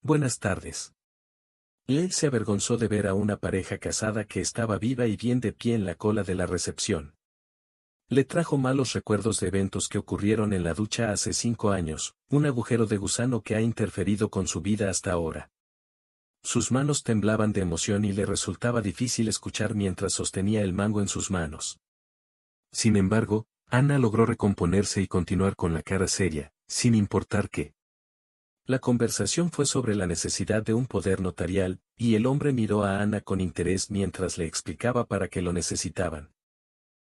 Buenas tardes. Él se avergonzó de ver a una pareja casada que estaba viva y bien de pie en la cola de la recepción. Le trajo malos recuerdos de eventos que ocurrieron en la ducha hace 5 años, un agujero de gusano que ha interferido con su vida hasta ahora. Sus manos temblaban de emoción y le resultaba difícil escuchar mientras sostenía el mango en sus manos. Sin embargo, Ana logró recomponerse y continuar con la cara seria, sin importar qué. La conversación fue sobre la necesidad de un poder notarial, y el hombre miró a Ana con interés mientras le explicaba para qué lo necesitaban.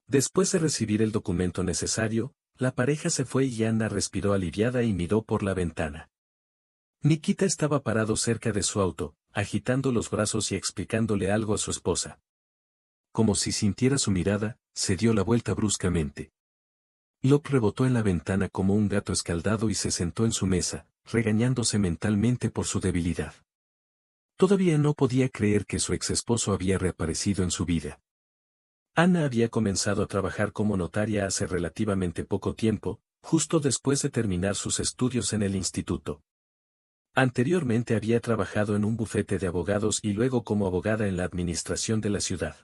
Después de recibir el documento necesario, la pareja se fue y Ana respiró aliviada y miró por la ventana. Nikita estaba parado cerca de su auto, agitando los brazos y explicándole algo a su esposa. Como si sintiera su mirada, se dio la vuelta bruscamente. Locke rebotó en la ventana como un gato escaldado y se sentó en su mesa, regañándose mentalmente por su debilidad. Todavía no podía creer que su exesposo había reaparecido en su vida. Ana había comenzado a trabajar como notaria hace relativamente poco tiempo, justo después de terminar sus estudios en el instituto. Anteriormente había trabajado en un bufete de abogados y luego como abogada en la administración de la ciudad.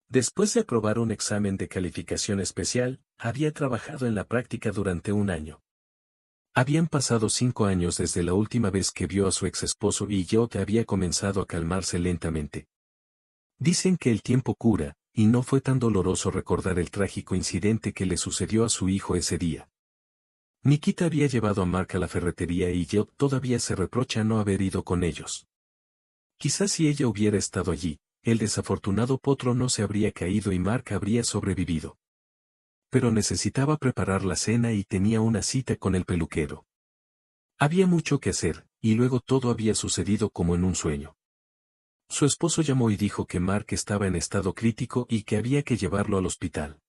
Después de aprobar un examen de calificación especial, había trabajado en la práctica durante 1 año. Habían pasado 5 años desde la última vez que vio a su exesposo y Jyoti había comenzado a calmarse lentamente. Dicen que el tiempo cura, y no fue tan doloroso recordar el trágico incidente que le sucedió a su hijo ese día. Nikita había llevado a Mark a la ferretería y Jyoti todavía se reprocha no haber ido con ellos. Quizás si ella hubiera estado allí, el desafortunado potro no se habría caído y Mark habría sobrevivido. Pero necesitaba preparar la cena y tenía una cita con el peluquero. Había mucho que hacer, y luego todo había sucedido como en un sueño. Su esposo llamó y dijo que Mark estaba en estado crítico y que había que llevarlo al hospital.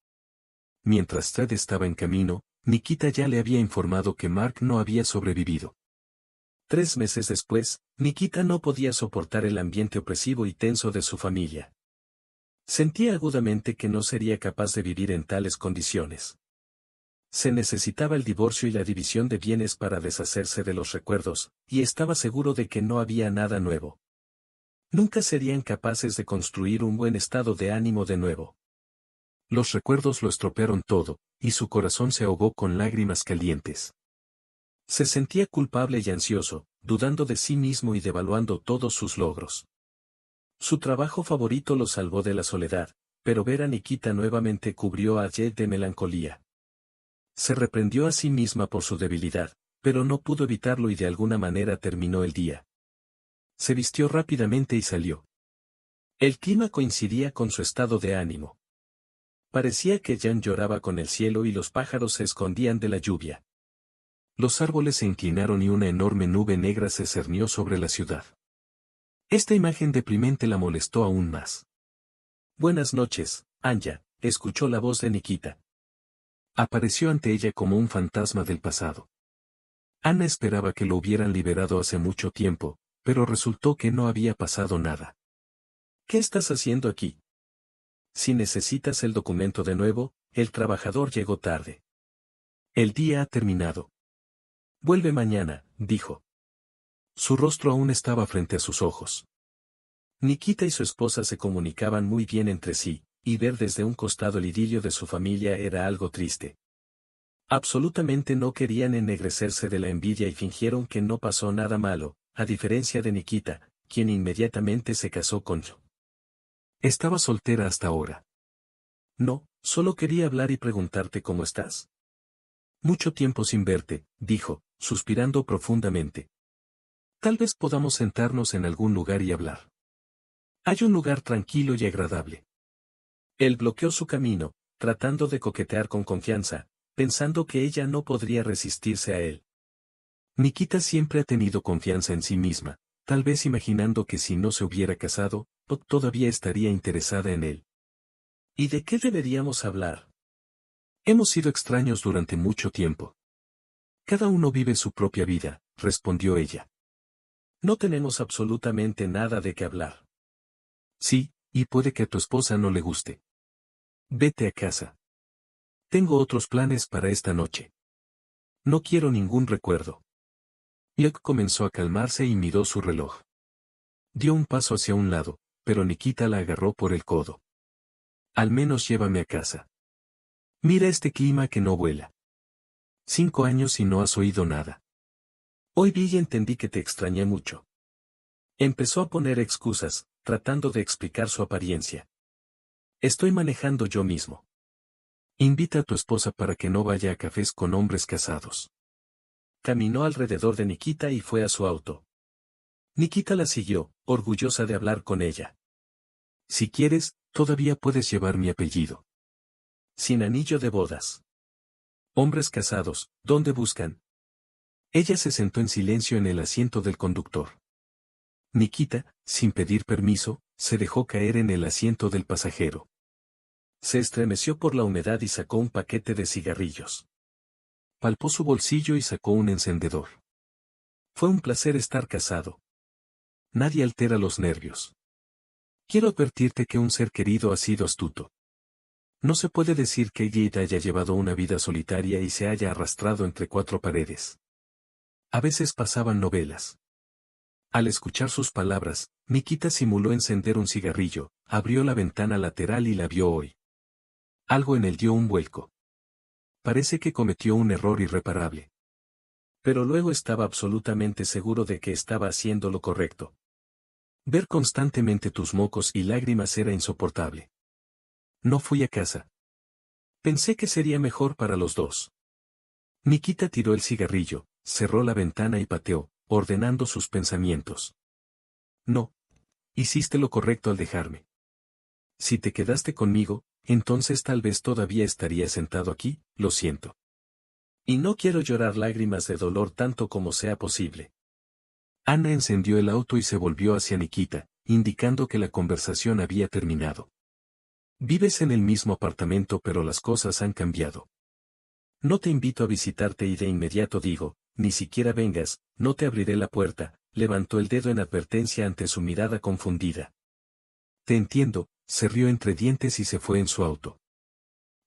Mientras Ted estaba en camino, Nikita ya le había informado que Mark no había sobrevivido. 3 meses después, Nikita no podía soportar el ambiente opresivo y tenso de su familia. Sentía agudamente que no sería capaz de vivir en tales condiciones. Se necesitaba el divorcio y la división de bienes para deshacerse de los recuerdos, y estaba seguro de que no había nada nuevo. Nunca serían capaces de construir un buen estado de ánimo de nuevo. Los recuerdos lo estropearon todo, y su corazón se ahogó con lágrimas calientes. Se sentía culpable y ansioso, dudando de sí mismo y devaluando todos sus logros. Su trabajo favorito lo salvó de la soledad, pero ver a Nikita nuevamente cubrió a Jed de melancolía. Se reprendió a sí misma por su debilidad, pero no pudo evitarlo y de alguna manera terminó el día. Se vistió rápidamente y salió. El clima coincidía con su estado de ánimo. Parecía que Jan lloraba con el cielo y los pájaros se escondían de la lluvia. Los árboles se inclinaron y una enorme nube negra se cernió sobre la ciudad. Esta imagen deprimente la molestó aún más. Buenas noches, Anya, escuchó la voz de Nikita. Apareció ante ella como un fantasma del pasado. Ana esperaba que lo hubieran liberado hace mucho tiempo, pero resultó que no había pasado nada. ¿Qué estás haciendo aquí? Si necesitas el documento de nuevo, el trabajador llegó tarde. El día ha terminado. Vuelve mañana, dijo. Su rostro aún estaba frente a sus ojos. Nikita y su esposa se comunicaban muy bien entre sí, y ver desde un costado el idilio de su familia era algo triste. Absolutamente no querían ennegrecerse de la envidia y fingieron que no pasó nada malo, a diferencia de Nikita, quien inmediatamente se casó con Joe. Estaba soltera hasta ahora. No, solo quería hablar y preguntarte cómo estás. Mucho tiempo sin verte, dijo, suspirando profundamente. Tal vez podamos sentarnos en algún lugar y hablar. Hay un lugar tranquilo y agradable. Él bloqueó su camino, tratando de coquetear con confianza, pensando que ella no podría resistirse a él. Nikita siempre ha tenido confianza en sí misma, tal vez imaginando que si no se hubiera casado, todavía estaría interesada en él. ¿Y de qué deberíamos hablar? Hemos sido extraños durante mucho tiempo. Cada uno vive su propia vida, respondió ella. No tenemos absolutamente nada de qué hablar. Sí, y puede que a tu esposa no le guste. Vete a casa. Tengo otros planes para esta noche. No quiero ningún recuerdo. Yuk comenzó a calmarse y miró su reloj. Dio un paso hacia un lado, pero Nikita la agarró por el codo. Al menos llévame a casa. Mira este clima que no vuela. 5 años y no has oído nada. Hoy vi y entendí que te extrañé mucho. Empezó a poner excusas, tratando de explicar su apariencia. Estoy manejando yo mismo. Invita a tu esposa para que no vaya a cafés con hombres casados. Caminó alrededor de Nikita y fue a su auto. Nikita la siguió, orgullosa de hablar con ella. Si quieres, todavía puedes llevar mi apellido. Sin anillo de bodas. Hombres casados, ¿dónde buscan? Ella se sentó en silencio en el asiento del conductor. Nikita, sin pedir permiso, se dejó caer en el asiento del pasajero. Se estremeció por la humedad y sacó un paquete de cigarrillos. Palpó su bolsillo y sacó un encendedor. Fue un placer estar casado. Nadie altera los nervios. Quiero advertirte que un ser querido ha sido astuto. No se puede decir que Gita haya llevado una vida solitaria y se haya arrastrado entre 4 paredes. A veces pasaban novelas. Al escuchar sus palabras, Nikita simuló encender un cigarrillo, abrió la ventana lateral y la vio hoy. Algo en él dio un vuelco. Parece que cometió un error irreparable. Pero luego estaba absolutamente seguro de que estaba haciendo lo correcto. Ver constantemente tus mocos y lágrimas era insoportable. No fui a casa. Pensé que sería mejor para los dos. Nikita tiró el cigarrillo, cerró la ventana y pateó, ordenando sus pensamientos. No. Hiciste lo correcto al dejarme. Si te quedaste conmigo, entonces tal vez todavía estaría sentado aquí, lo siento. Y no quiero llorar lágrimas de dolor tanto como sea posible. Ana encendió el auto y se volvió hacia Nikita, indicando que la conversación había terminado. Vives en el mismo apartamento pero las cosas han cambiado. No te invito a visitarte y de inmediato digo, ni siquiera vengas, no te abriré la puerta, levantó el dedo en advertencia ante su mirada confundida. Te entiendo, se rió entre dientes y se fue en su auto.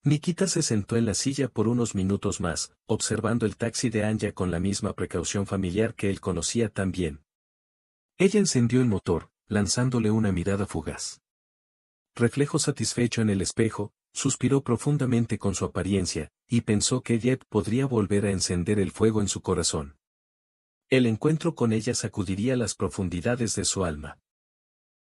Nikita se sentó en la silla por unos minutos más, observando el taxi de Anya con la misma precaución familiar que él conocía tan bien. Ella encendió el motor, lanzándole una mirada fugaz. Reflejo satisfecho en el espejo, suspiró profundamente con su apariencia, y pensó que Jet podría volver a encender el fuego en su corazón. El encuentro con ella sacudiría las profundidades de su alma.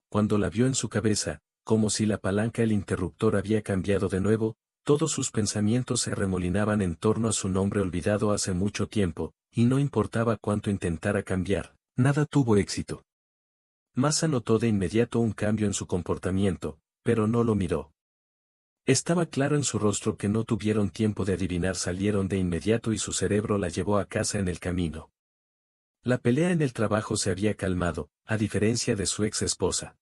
Cuando la vio en su cabeza, como si la palanca del interruptor había cambiado de nuevo, todos sus pensamientos se arremolinaban en torno a su nombre olvidado hace mucho tiempo, y no importaba cuánto intentara cambiar, nada tuvo éxito. Masa notó de inmediato un cambio en su comportamiento, pero no lo miró. Estaba claro en su rostro que no tuvieron tiempo de adivinar, salieron de inmediato y su cerebro la llevó a casa en el camino. La pelea en el trabajo se había calmado, a diferencia de su ex esposa.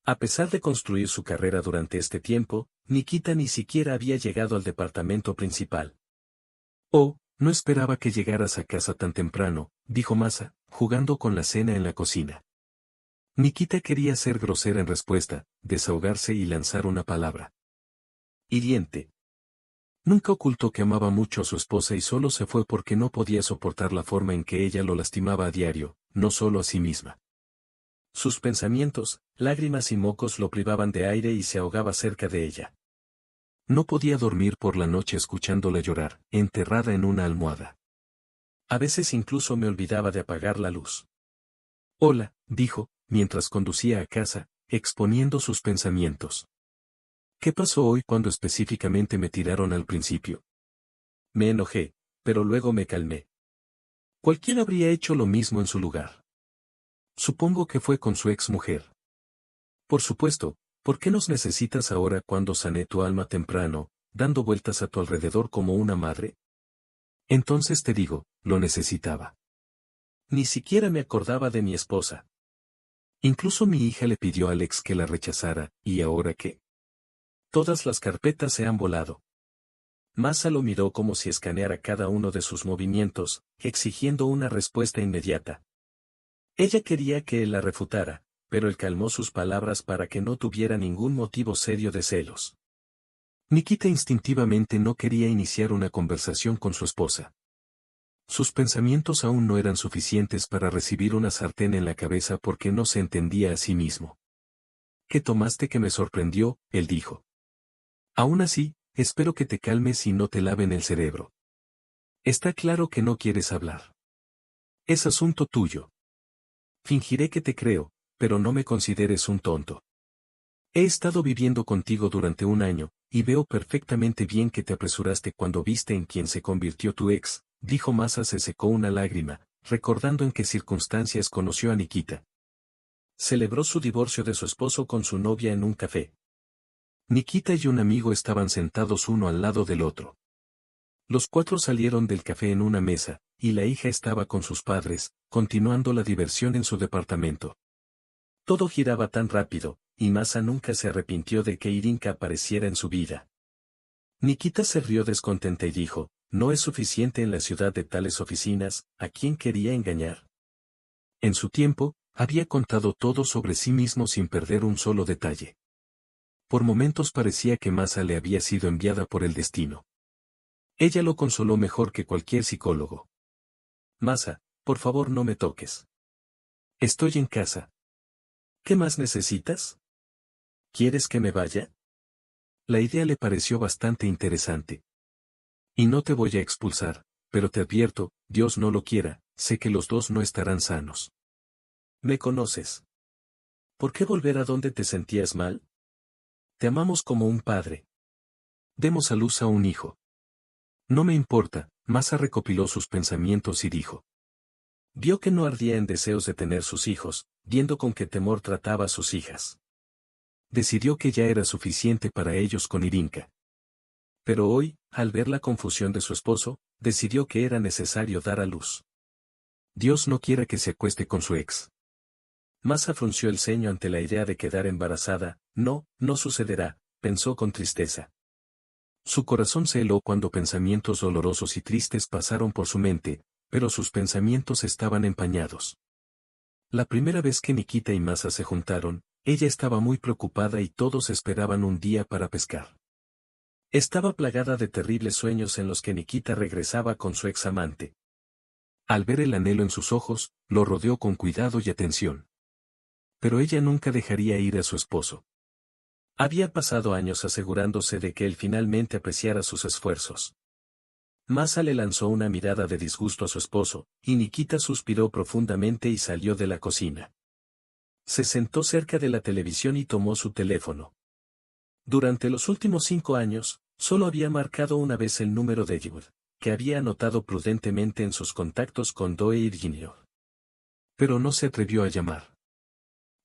A pesar de construir su carrera durante este tiempo, Nikita ni siquiera había llegado al departamento principal. Oh, no esperaba que llegaras a casa tan temprano, dijo Masa, jugando con la cena en la cocina. Nikita quería ser grosera en respuesta, desahogarse y lanzar una palabra hiriente. Nunca ocultó que amaba mucho a su esposa y solo se fue porque no podía soportar la forma en que ella lo lastimaba a diario, no solo a sí misma. Sus pensamientos, lágrimas y mocos lo privaban de aire y se ahogaba cerca de ella. No podía dormir por la noche escuchándola llorar, enterrada en una almohada. A veces incluso me olvidaba de apagar la luz. Hola, dijo, mientras conducía a casa, exponiendo sus pensamientos. ¿Qué pasó hoy cuando específicamente me tiraron al principio? Me enojé, pero luego me calmé. Cualquiera habría hecho lo mismo en su lugar. Supongo que fue con su ex mujer. Por supuesto, ¿por qué nos necesitas ahora cuando sané tu alma temprano, dando vueltas a tu alrededor como una madre? Entonces te digo, lo necesitaba. Ni siquiera me acordaba de mi esposa. Incluso mi hija le pidió a Alex que la rechazara, ¿y ahora qué? Todas las carpetas se han volado. Masa lo miró como si escaneara cada uno de sus movimientos, exigiendo una respuesta inmediata. Ella quería que él la refutara, pero él calmó sus palabras para que no tuviera ningún motivo serio de celos. Nikita instintivamente no quería iniciar una conversación con su esposa. Sus pensamientos aún no eran suficientes para recibir una sartén en la cabeza porque no se entendía a sí mismo. ¿Qué tomaste que me sorprendió?, él dijo. Aún así, espero que te calmes y no te laven el cerebro. Está claro que no quieres hablar. Es asunto tuyo. Fingiré que te creo, pero no me consideres un tonto. He estado viviendo contigo durante un año, y veo perfectamente bien que te apresuraste cuando viste en quien se convirtió tu ex, dijo Masa. Se secó una lágrima, recordando en qué circunstancias conoció a Nikita. Celebró su divorcio de su esposo con su novia en un café. Nikita y un amigo estaban sentados uno al lado del otro. Los cuatro salieron del café en una mesa, y la hija estaba con sus padres, continuando la diversión en su departamento. Todo giraba tan rápido, y Masa nunca se arrepintió de que Irinka apareciera en su vida. Nikita se rió descontenta y dijo, no es suficiente en la ciudad de tales oficinas, ¿a quién quería engañar? En su tiempo, había contado todo sobre sí mismo sin perder un solo detalle. Por momentos parecía que Masa le había sido enviada por el destino. Ella lo consoló mejor que cualquier psicólogo. Masa, por favor no me toques. Estoy en casa. ¿Qué más necesitas? ¿Quieres que me vaya? La idea le pareció bastante interesante. Y no te voy a expulsar, pero te advierto, Dios no lo quiera, sé que los dos no estarán sanos. ¿Me conoces? ¿Por qué volver a donde te sentías mal? Te amamos como un padre. Demos a luz a un hijo. No me importa, Masa recopiló sus pensamientos y dijo. Vio que no ardía en deseos de tener sus hijos, viendo con qué temor trataba a sus hijas. Decidió que ya era suficiente para ellos con Irinka. Pero hoy, al ver la confusión de su esposo, decidió que era necesario dar a luz. Dios no quiera que se acueste con su ex. Masa frunció el ceño ante la idea de quedar embarazada. No, no sucederá, pensó con tristeza. Su corazón se heló cuando pensamientos dolorosos y tristes pasaron por su mente, pero sus pensamientos estaban empañados. La primera vez que Nikita y Masa se juntaron, ella estaba muy preocupada y todos esperaban un día para pescar. Estaba plagada de terribles sueños en los que Nikita regresaba con su ex amante. Al ver el anhelo en sus ojos, lo rodeó con cuidado y atención. Pero ella nunca dejaría ir a su esposo. Había pasado años asegurándose de que él finalmente apreciara sus esfuerzos. Masa le lanzó una mirada de disgusto a su esposo, y Nikita suspiró profundamente y salió de la cocina. Se sentó cerca de la televisión y tomó su teléfono. Durante los últimos 5 años, solo había marcado una vez el número de Edward, que había anotado prudentemente en sus contactos con Doe Jr. Pero no se atrevió a llamar.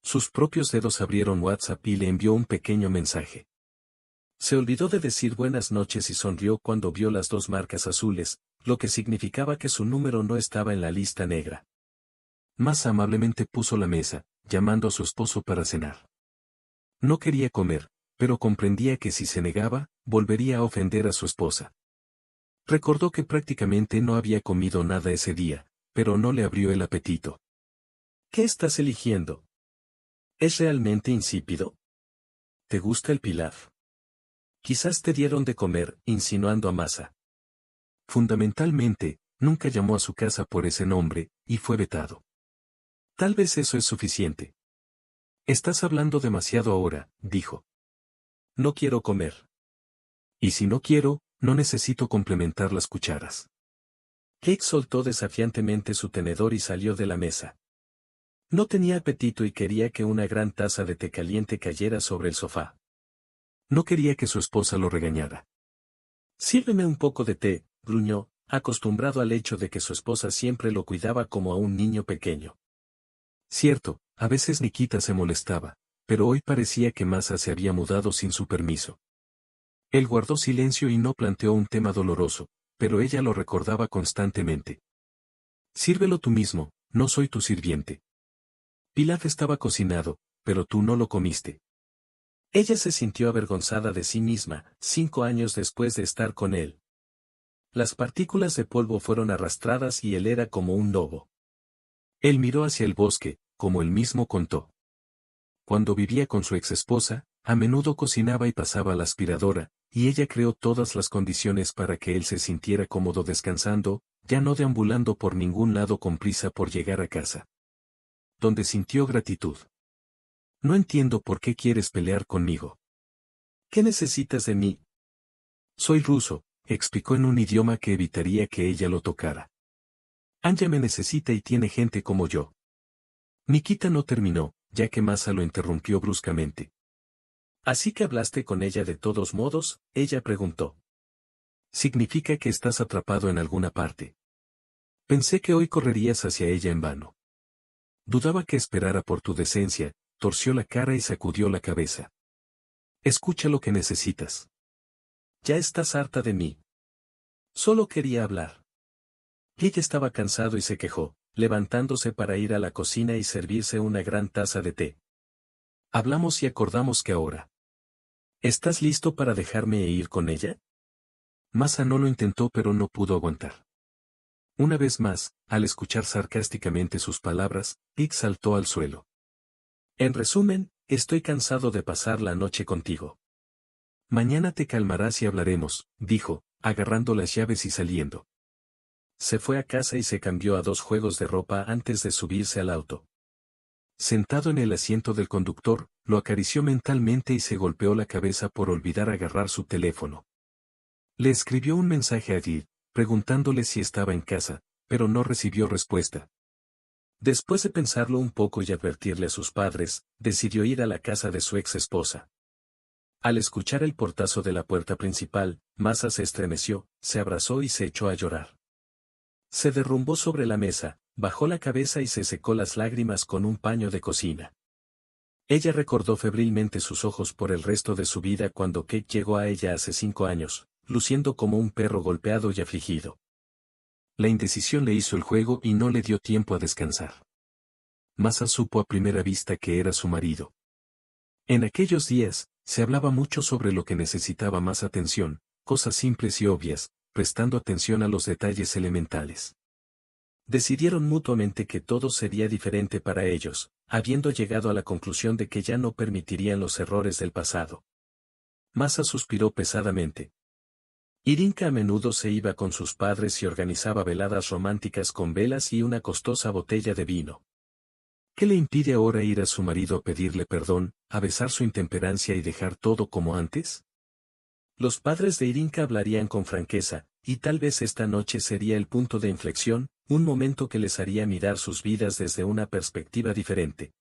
Sus propios dedos abrieron WhatsApp y le envió un pequeño mensaje. Se olvidó de decir buenas noches y sonrió cuando vio las 2 marcas azules, lo que significaba que su número no estaba en la lista negra. Más amablemente puso la mesa, llamando a su esposo para cenar. No quería comer, pero comprendía que si se negaba, volvería a ofender a su esposa. Recordó que prácticamente no había comido nada ese día, pero no le abrió el apetito. ¿Qué estás eligiendo? ¿Es realmente insípido? ¿Te gusta el pilaf? Quizás te dieron de comer, insinuando a Masa. Fundamentalmente, nunca llamó a su casa por ese nombre, y fue vetado. Tal vez eso es suficiente. Estás hablando demasiado ahora, dijo. No quiero comer. Y si no quiero, no necesito complementar las cucharas. Kate soltó desafiantemente su tenedor y salió de la mesa. No tenía apetito y quería que una gran taza de té caliente cayera sobre el sofá. No quería que su esposa lo regañara. Sírveme un poco de té, gruñó, acostumbrado al hecho de que su esposa siempre lo cuidaba como a un niño pequeño. Cierto, a veces Nikita se molestaba, pero hoy parecía que Masa se había mudado sin su permiso. Él guardó silencio y no planteó un tema doloroso, pero ella lo recordaba constantemente. Sírvelo tú mismo, no soy tu sirviente. Pilaf estaba cocinado, pero tú no lo comiste. Ella se sintió avergonzada de sí misma, 5 años después de estar con él. Las partículas de polvo fueron arrastradas y él era como un lobo. Él miró hacia el bosque, como él mismo contó. Cuando vivía con su exesposa, a menudo cocinaba y pasaba la aspiradora, y ella creó todas las condiciones para que él se sintiera cómodo descansando, ya no deambulando por ningún lado con prisa por llegar a casa. Donde sintió gratitud. No entiendo por qué quieres pelear conmigo. ¿Qué necesitas de mí? Soy ruso, explicó en un idioma que evitaría que ella lo tocara. Anya me necesita y tiene gente como yo. Nikita no terminó, ya que Masa lo interrumpió bruscamente. ¿Así que hablaste con ella de todos modos? Ella preguntó. Significa que estás atrapado en alguna parte. Pensé que hoy correrías hacia ella en vano. Dudaba que esperara por tu decencia, torció la cara y sacudió la cabeza. Escucha lo que necesitas. Ya estás harta de mí. Solo quería hablar. Ella estaba cansado y se quejó, levantándose para ir a la cocina y servirse una gran taza de té. Hablamos y acordamos que ahora. ¿Estás listo para dejarme ir con ella? Masa no lo intentó pero no pudo aguantar. Una vez más, al escuchar sarcásticamente sus palabras, Pete saltó al suelo. En resumen, estoy cansado de pasar la noche contigo. Mañana te calmarás y hablaremos, dijo, agarrando las llaves y saliendo. Se fue a casa y se cambió a 2 juegos de ropa antes de subirse al auto. Sentado en el asiento del conductor, lo acarició mentalmente y se golpeó la cabeza por olvidar agarrar su teléfono. Le escribió un mensaje a Dee, preguntándole si estaba en casa, pero no recibió respuesta. Después de pensarlo un poco y advertirle a sus padres, decidió ir a la casa de su ex esposa. Al escuchar el portazo de la puerta principal, Masa se estremeció, se abrazó y se echó a llorar. Se derrumbó sobre la mesa, bajó la cabeza y se secó las lágrimas con un paño de cocina. Ella recordó febrilmente sus ojos por el resto de su vida cuando Kate llegó a ella hace 5 años, luciendo como un perro golpeado y afligido. La indecisión le hizo el juego y no le dio tiempo a descansar. Masa supo a primera vista que era su marido. En aquellos días, se hablaba mucho sobre lo que necesitaba más atención, cosas simples y obvias, prestando atención a los detalles elementales. Decidieron mutuamente que todo sería diferente para ellos, habiendo llegado a la conclusión de que ya no permitirían los errores del pasado. Masa suspiró pesadamente. Irinka a menudo se iba con sus padres y organizaba veladas románticas con velas y una costosa botella de vino. ¿Qué le impide ahora ir a su marido a pedirle perdón, a besar su intemperancia y dejar todo como antes? Los padres de Irinka hablarían con franqueza, y tal vez esta noche sería el punto de inflexión, un momento que les haría mirar sus vidas desde una perspectiva diferente.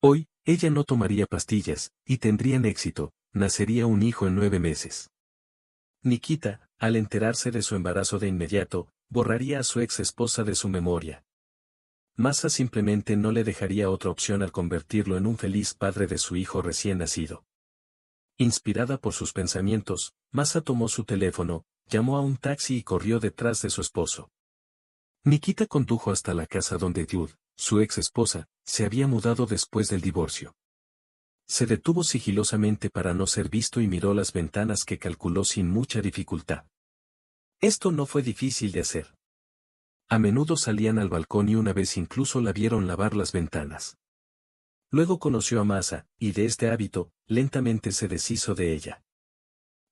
Hoy, ella no tomaría pastillas, y tendrían éxito, nacería un hijo en 9 meses. Nikita, al enterarse de su embarazo de inmediato, borraría a su ex esposa de su memoria. Masa simplemente no le dejaría otra opción al convertirlo en un feliz padre de su hijo recién nacido. Inspirada por sus pensamientos, Masa tomó su teléfono, llamó a un taxi y corrió detrás de su esposo. Nikita condujo hasta la casa donde Jude, su ex esposa, se había mudado después del divorcio. Se detuvo sigilosamente para no ser visto y miró las ventanas que calculó sin mucha dificultad. Esto no fue difícil de hacer. A menudo salían al balcón y una vez incluso la vieron lavar las ventanas. Luego conoció a Masa, y de este hábito, lentamente se deshizo de ella.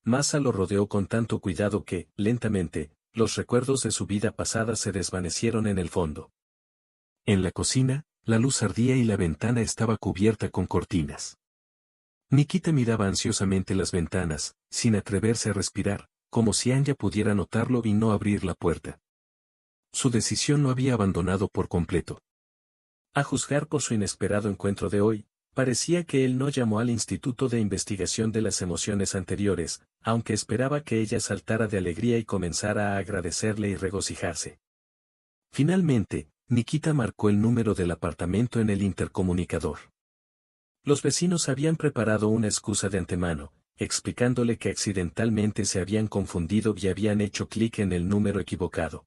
Masa lo rodeó con tanto cuidado que, lentamente, los recuerdos de su vida pasada se desvanecieron en el fondo. En la cocina, la luz ardía y la ventana estaba cubierta con cortinas. Nikita miraba ansiosamente las ventanas, sin atreverse a respirar, como si Anya pudiera notarlo y no abrir la puerta. Su decisión no había abandonado por completo. A juzgar por su inesperado encuentro de hoy, parecía que él no llamó al Instituto de Investigación de las Emociones anteriores, aunque esperaba que ella saltara de alegría y comenzara a agradecerle y regocijarse. Finalmente, Nikita marcó el número del apartamento en el intercomunicador. Los vecinos habían preparado una excusa de antemano, explicándole que accidentalmente se habían confundido y habían hecho clic en el número equivocado.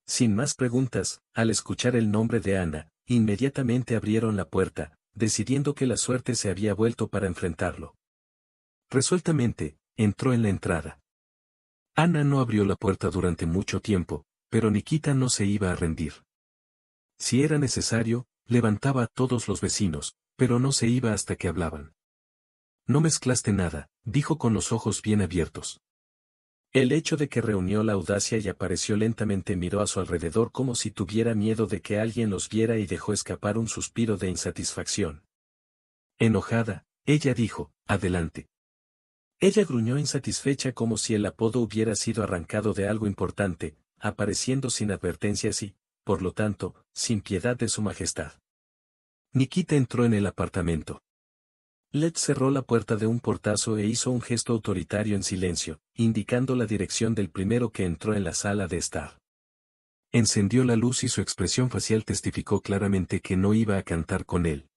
Sin más preguntas, al escuchar el nombre de Ana, inmediatamente abrieron la puerta, decidiendo que la suerte se había vuelto para enfrentarlo. Resueltamente, entró en la entrada. Ana no abrió la puerta durante mucho tiempo, pero Nikita no se iba a rendir. Si era necesario, levantaba a todos los vecinos, pero no se iba hasta que hablaban. No mezclaste nada, dijo con los ojos bien abiertos. El hecho de que reunió la audacia y apareció lentamente miró a su alrededor como si tuviera miedo de que alguien los viera y dejó escapar un suspiro de insatisfacción. Enojada, ella dijo, adelante. Ella gruñó insatisfecha como si el apodo hubiera sido arrancado de algo importante, apareciendo sin advertencias y, por lo tanto, sin piedad de su majestad. Nikita entró en el apartamento. Led cerró la puerta de un portazo e hizo un gesto autoritario en silencio, indicando la dirección del primero que entró en la sala de estar. Encendió la luz y su expresión facial testificó claramente que no iba a cantar con él.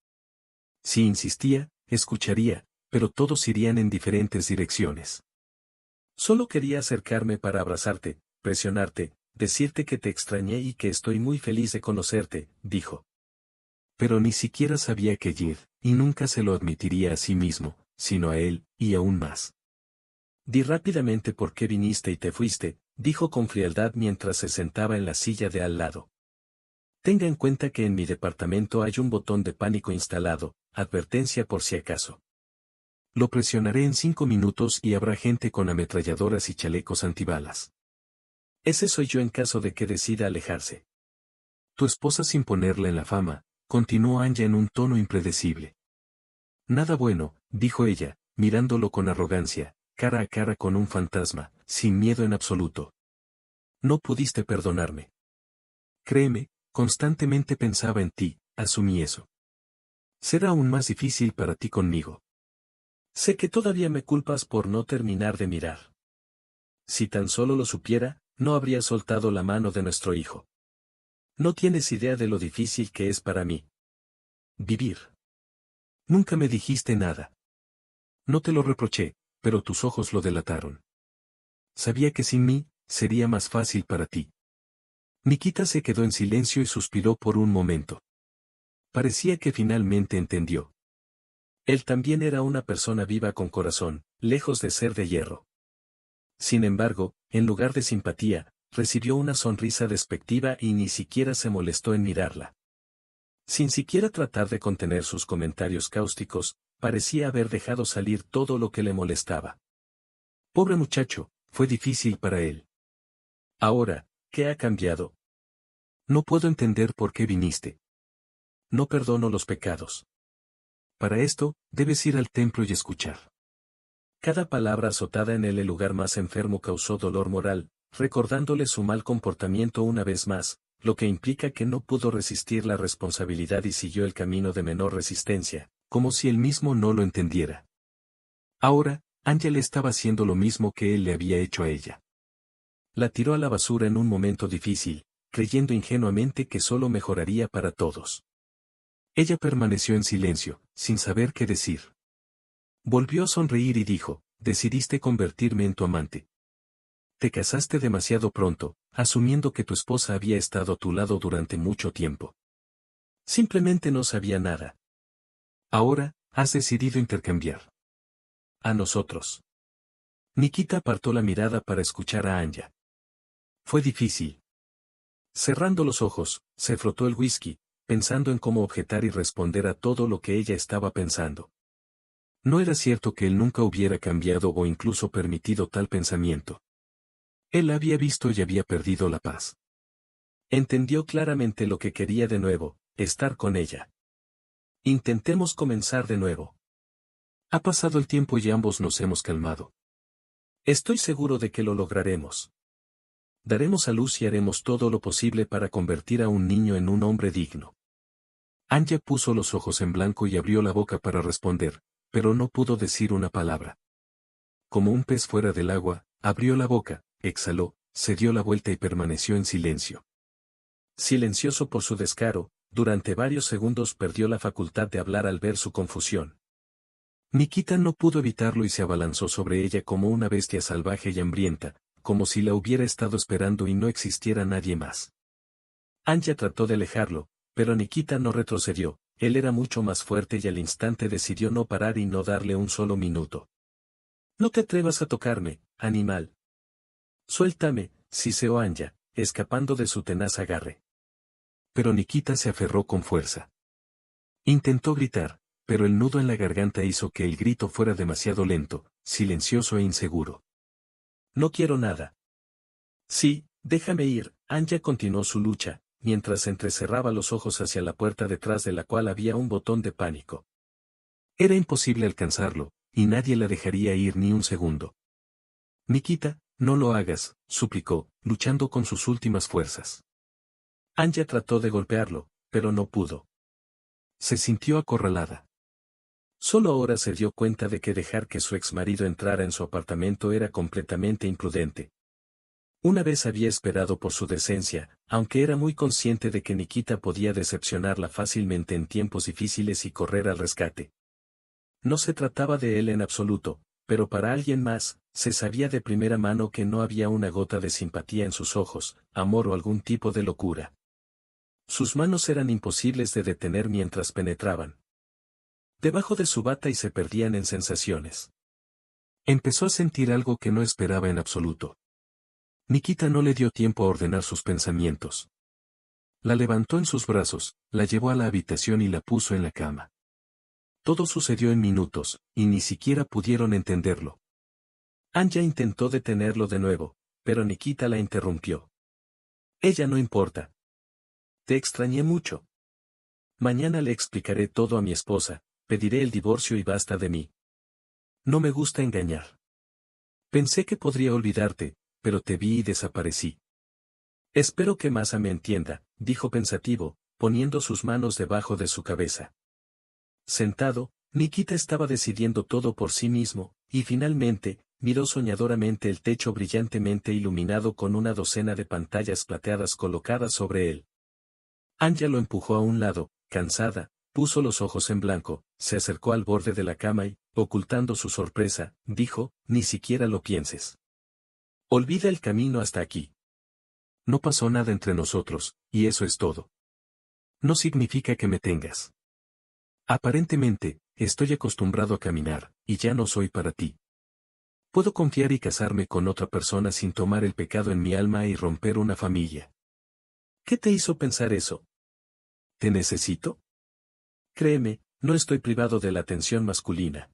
Si insistía, escucharía, pero todos irían en diferentes direcciones. Solo quería acercarme para abrazarte, presionarte, decirte que te extrañé y que estoy muy feliz de conocerte, dijo. Pero ni siquiera sabía que Jid, y nunca se lo admitiría a sí mismo, sino a él, y aún más. Di rápidamente por qué viniste y te fuiste, dijo con frialdad mientras se sentaba en la silla de al lado. Tenga en cuenta que en mi departamento hay un botón de pánico instalado, advertencia por si acaso. Lo presionaré en 5 minutos y habrá gente con ametralladoras y chalecos antibalas. Ese soy yo en caso de que decida alejarse. Tu esposa sin ponerla en la fama, continuó Anya en un tono impredecible. Nada bueno, dijo ella, mirándolo con arrogancia, cara a cara con un fantasma, sin miedo en absoluto. No pudiste perdonarme. Créeme, constantemente pensaba en ti, asumí eso. Será aún más difícil para ti conmigo. Sé que todavía me culpas por no terminar de mirar. Si tan solo lo supiera, no habría soltado la mano de nuestro hijo. No tienes idea de lo difícil que es para mí vivir. Nunca me dijiste nada. No te lo reproché, pero tus ojos lo delataron. Sabía que sin mí, sería más fácil para ti. Nikita se quedó en silencio y suspiró por un momento. Parecía que finalmente entendió. Él también era una persona viva con corazón, lejos de ser de hierro. Sin embargo, en lugar de simpatía, recibió una sonrisa despectiva y ni siquiera se molestó en mirarla. Sin siquiera tratar de contener sus comentarios cáusticos, parecía haber dejado salir todo lo que le molestaba. Pobre muchacho, fue difícil para él. Ahora, ¿qué ha cambiado? No puedo entender por qué viniste. No perdono los pecados. Para esto, debes ir al templo y escuchar. Cada palabra azotada en el lugar más enfermo causó dolor moral, recordándole su mal comportamiento una vez más, lo que implica que no pudo resistir la responsabilidad y siguió el camino de menor resistencia, como si él mismo no lo entendiera. Ahora, Ángel estaba haciendo lo mismo que él le había hecho a ella. La tiró a la basura en un momento difícil, creyendo ingenuamente que solo mejoraría para todos. Ella permaneció en silencio, sin saber qué decir. Volvió a sonreír y dijo, decidiste convertirme en tu amante. Te casaste demasiado pronto, asumiendo que tu esposa había estado a tu lado durante mucho tiempo. Simplemente no sabía nada. Ahora, has decidido intercambiar. A nosotros. Nikita apartó la mirada para escuchar a Anya. Fue difícil. Cerrando los ojos, se frotó el whisky, pensando en cómo objetar y responder a todo lo que ella estaba pensando. No era cierto que él nunca hubiera cambiado o incluso permitido tal pensamiento. Él la había visto y había perdido la paz. Entendió claramente lo que quería de nuevo, estar con ella. Intentemos comenzar de nuevo. Ha pasado el tiempo y ambos nos hemos calmado. Estoy seguro de que lo lograremos. Daremos a luz y haremos todo lo posible para convertir a un niño en un hombre digno. Anya puso los ojos en blanco y abrió la boca para responder, pero no pudo decir una palabra. Como un pez fuera del agua, abrió la boca, exhaló, se dio la vuelta y permaneció en silencio. Silencioso por su descaro, durante varios segundos perdió la facultad de hablar al ver su confusión. Nikita no pudo evitarlo y se abalanzó sobre ella como una bestia salvaje y hambrienta, como si la hubiera estado esperando y no existiera nadie más. Anya trató de alejarlo, pero Nikita no retrocedió, él era mucho más fuerte y al instante decidió no parar y no darle un solo minuto. No te atrevas a tocarme, animal. Suéltame, siseó Anya, escapando de su tenaz agarre. Pero Nikita se aferró con fuerza. Intentó gritar, pero el nudo en la garganta hizo que el grito fuera demasiado lento, silencioso e inseguro. No quiero nada. Sí, déjame ir. Anya continuó su lucha, mientras entrecerraba los ojos hacia la puerta detrás de la cual había un botón de pánico. Era imposible alcanzarlo, y nadie la dejaría ir ni un segundo. Nikita, no lo hagas, suplicó, luchando con sus últimas fuerzas. Anya trató de golpearlo, pero no pudo. Se sintió acorralada. Solo ahora se dio cuenta de que dejar que su exmarido entrara en su apartamento era completamente imprudente. Una vez había esperado por su decencia, aunque era muy consciente de que Nikita podía decepcionarla fácilmente en tiempos difíciles y correr al rescate. No se trataba de él en absoluto, pero para alguien más, se sabía de primera mano que no había una gota de simpatía en sus ojos, amor o algún tipo de locura. Sus manos eran imposibles de detener mientras penetraban debajo de su bata y se perdían en sensaciones. Empezó a sentir algo que no esperaba en absoluto. Nikita no le dio tiempo a ordenar sus pensamientos. La levantó en sus brazos, la llevó a la habitación y la puso en la cama. Todo sucedió en minutos, y ni siquiera pudieron entenderlo. Anya intentó detenerlo de nuevo, pero Nikita la interrumpió. Ella no importa. Te extrañé mucho. Mañana le explicaré todo a mi esposa, pediré el divorcio y basta de mí. No me gusta engañar. Pensé que podría olvidarte, pero te vi y desaparecí. Espero que Masa me entienda, dijo pensativo, poniendo sus manos debajo de su cabeza. Sentado, Nikita estaba decidiendo todo por sí mismo, y finalmente, miró soñadoramente el techo brillantemente iluminado con una docena de pantallas plateadas colocadas sobre él. Anya lo empujó a un lado, cansada, puso los ojos en blanco, se acercó al borde de la cama y, ocultando su sorpresa, dijo, ni siquiera lo pienses. Olvida el camino hasta aquí. No pasó nada entre nosotros, y eso es todo. No significa que me tengas. Aparentemente, estoy acostumbrado a caminar, y ya no soy para ti. Puedo confiar y casarme con otra persona sin tomar el pecado en mi alma y romper una familia. ¿Qué te hizo pensar eso? ¿Te necesito? Créeme, no estoy privado de la atención masculina.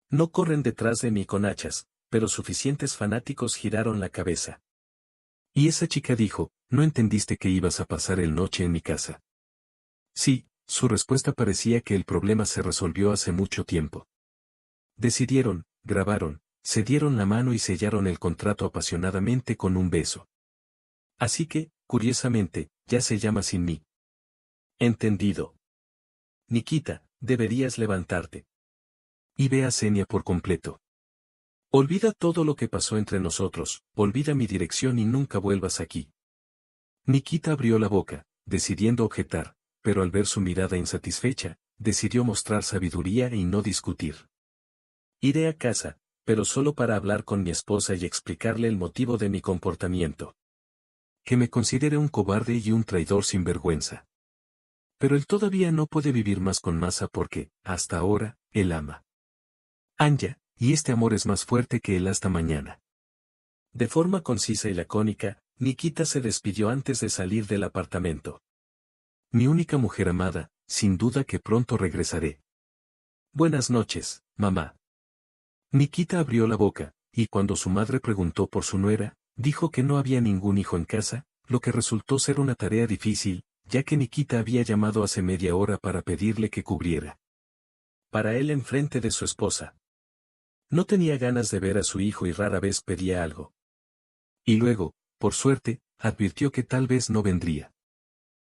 No corren detrás de mí con hachas, pero suficientes fanáticos giraron la cabeza. Y esa chica dijo, ¿no entendiste que ibas a pasar el noche en mi casa? Sí, su respuesta parecía que el problema se resolvió hace mucho tiempo. Decidieron, grabaron, se dieron la mano y sellaron el contrato apasionadamente con un beso. Así que, curiosamente, ya se llama sin mí. Entendido. Nikita, deberías levantarte. Y ve a Xenia por completo. Olvida todo lo que pasó entre nosotros, olvida mi dirección y nunca vuelvas aquí. Nikita abrió la boca, decidiendo objetar, pero al ver su mirada insatisfecha, decidió mostrar sabiduría y no discutir. Iré a casa, pero solo para hablar con mi esposa y explicarle el motivo de mi comportamiento. Que me considere un cobarde y un traidor sin vergüenza. Pero él todavía no puede vivir más con Masa porque, hasta ahora, él ama. Anya, y este amor es más fuerte que él hasta mañana. De forma concisa y lacónica, Nikita se despidió antes de salir del apartamento. Mi única mujer amada, sin duda que pronto regresaré. Buenas noches, mamá. Nikita abrió la boca, y cuando su madre preguntó por su nuera, dijo que no había ningún hijo en casa, lo que resultó ser una tarea difícil, ya que Nikita había llamado hace media hora para pedirle que cubriera para él enfrente de su esposa. No tenía ganas de ver a su hijo y rara vez pedía algo. Y luego, por suerte, advirtió que tal vez no vendría.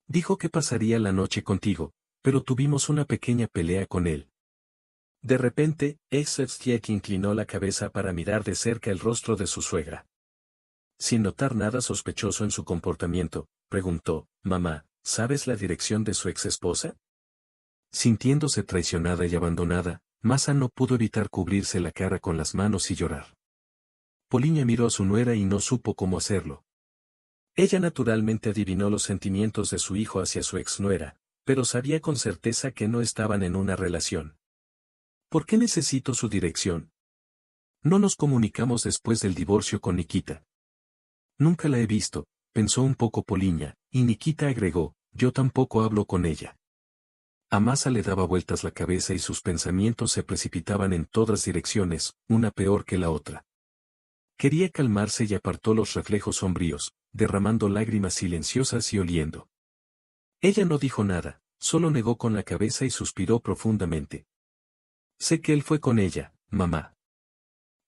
Dijo que pasaría la noche contigo, pero tuvimos una pequeña pelea con él. De repente, Exevstiek inclinó la cabeza para mirar de cerca el rostro de su suegra. Sin notar nada sospechoso en su comportamiento, preguntó, «Mamá, ¿sabes la dirección de su ex esposa?» Sintiéndose traicionada y abandonada, Masa no pudo evitar cubrirse la cara con las manos y llorar. Poliña miró a su nuera y no supo cómo hacerlo. Ella naturalmente adivinó los sentimientos de su hijo hacia su ex nuera, pero sabía con certeza que no estaban en una relación. ¿Por qué necesito su dirección? No nos comunicamos después del divorcio con Nikita. Nunca la he visto, pensó un poco Poliña, y Nikita agregó, yo tampoco hablo con ella. A Masa le daba vueltas la cabeza y sus pensamientos se precipitaban en todas direcciones, una peor que la otra. Quería calmarse y apartó los reflejos sombríos, derramando lágrimas silenciosas y oliendo. Ella no dijo nada, solo negó con la cabeza y suspiró profundamente. Sé que él fue con ella, mamá.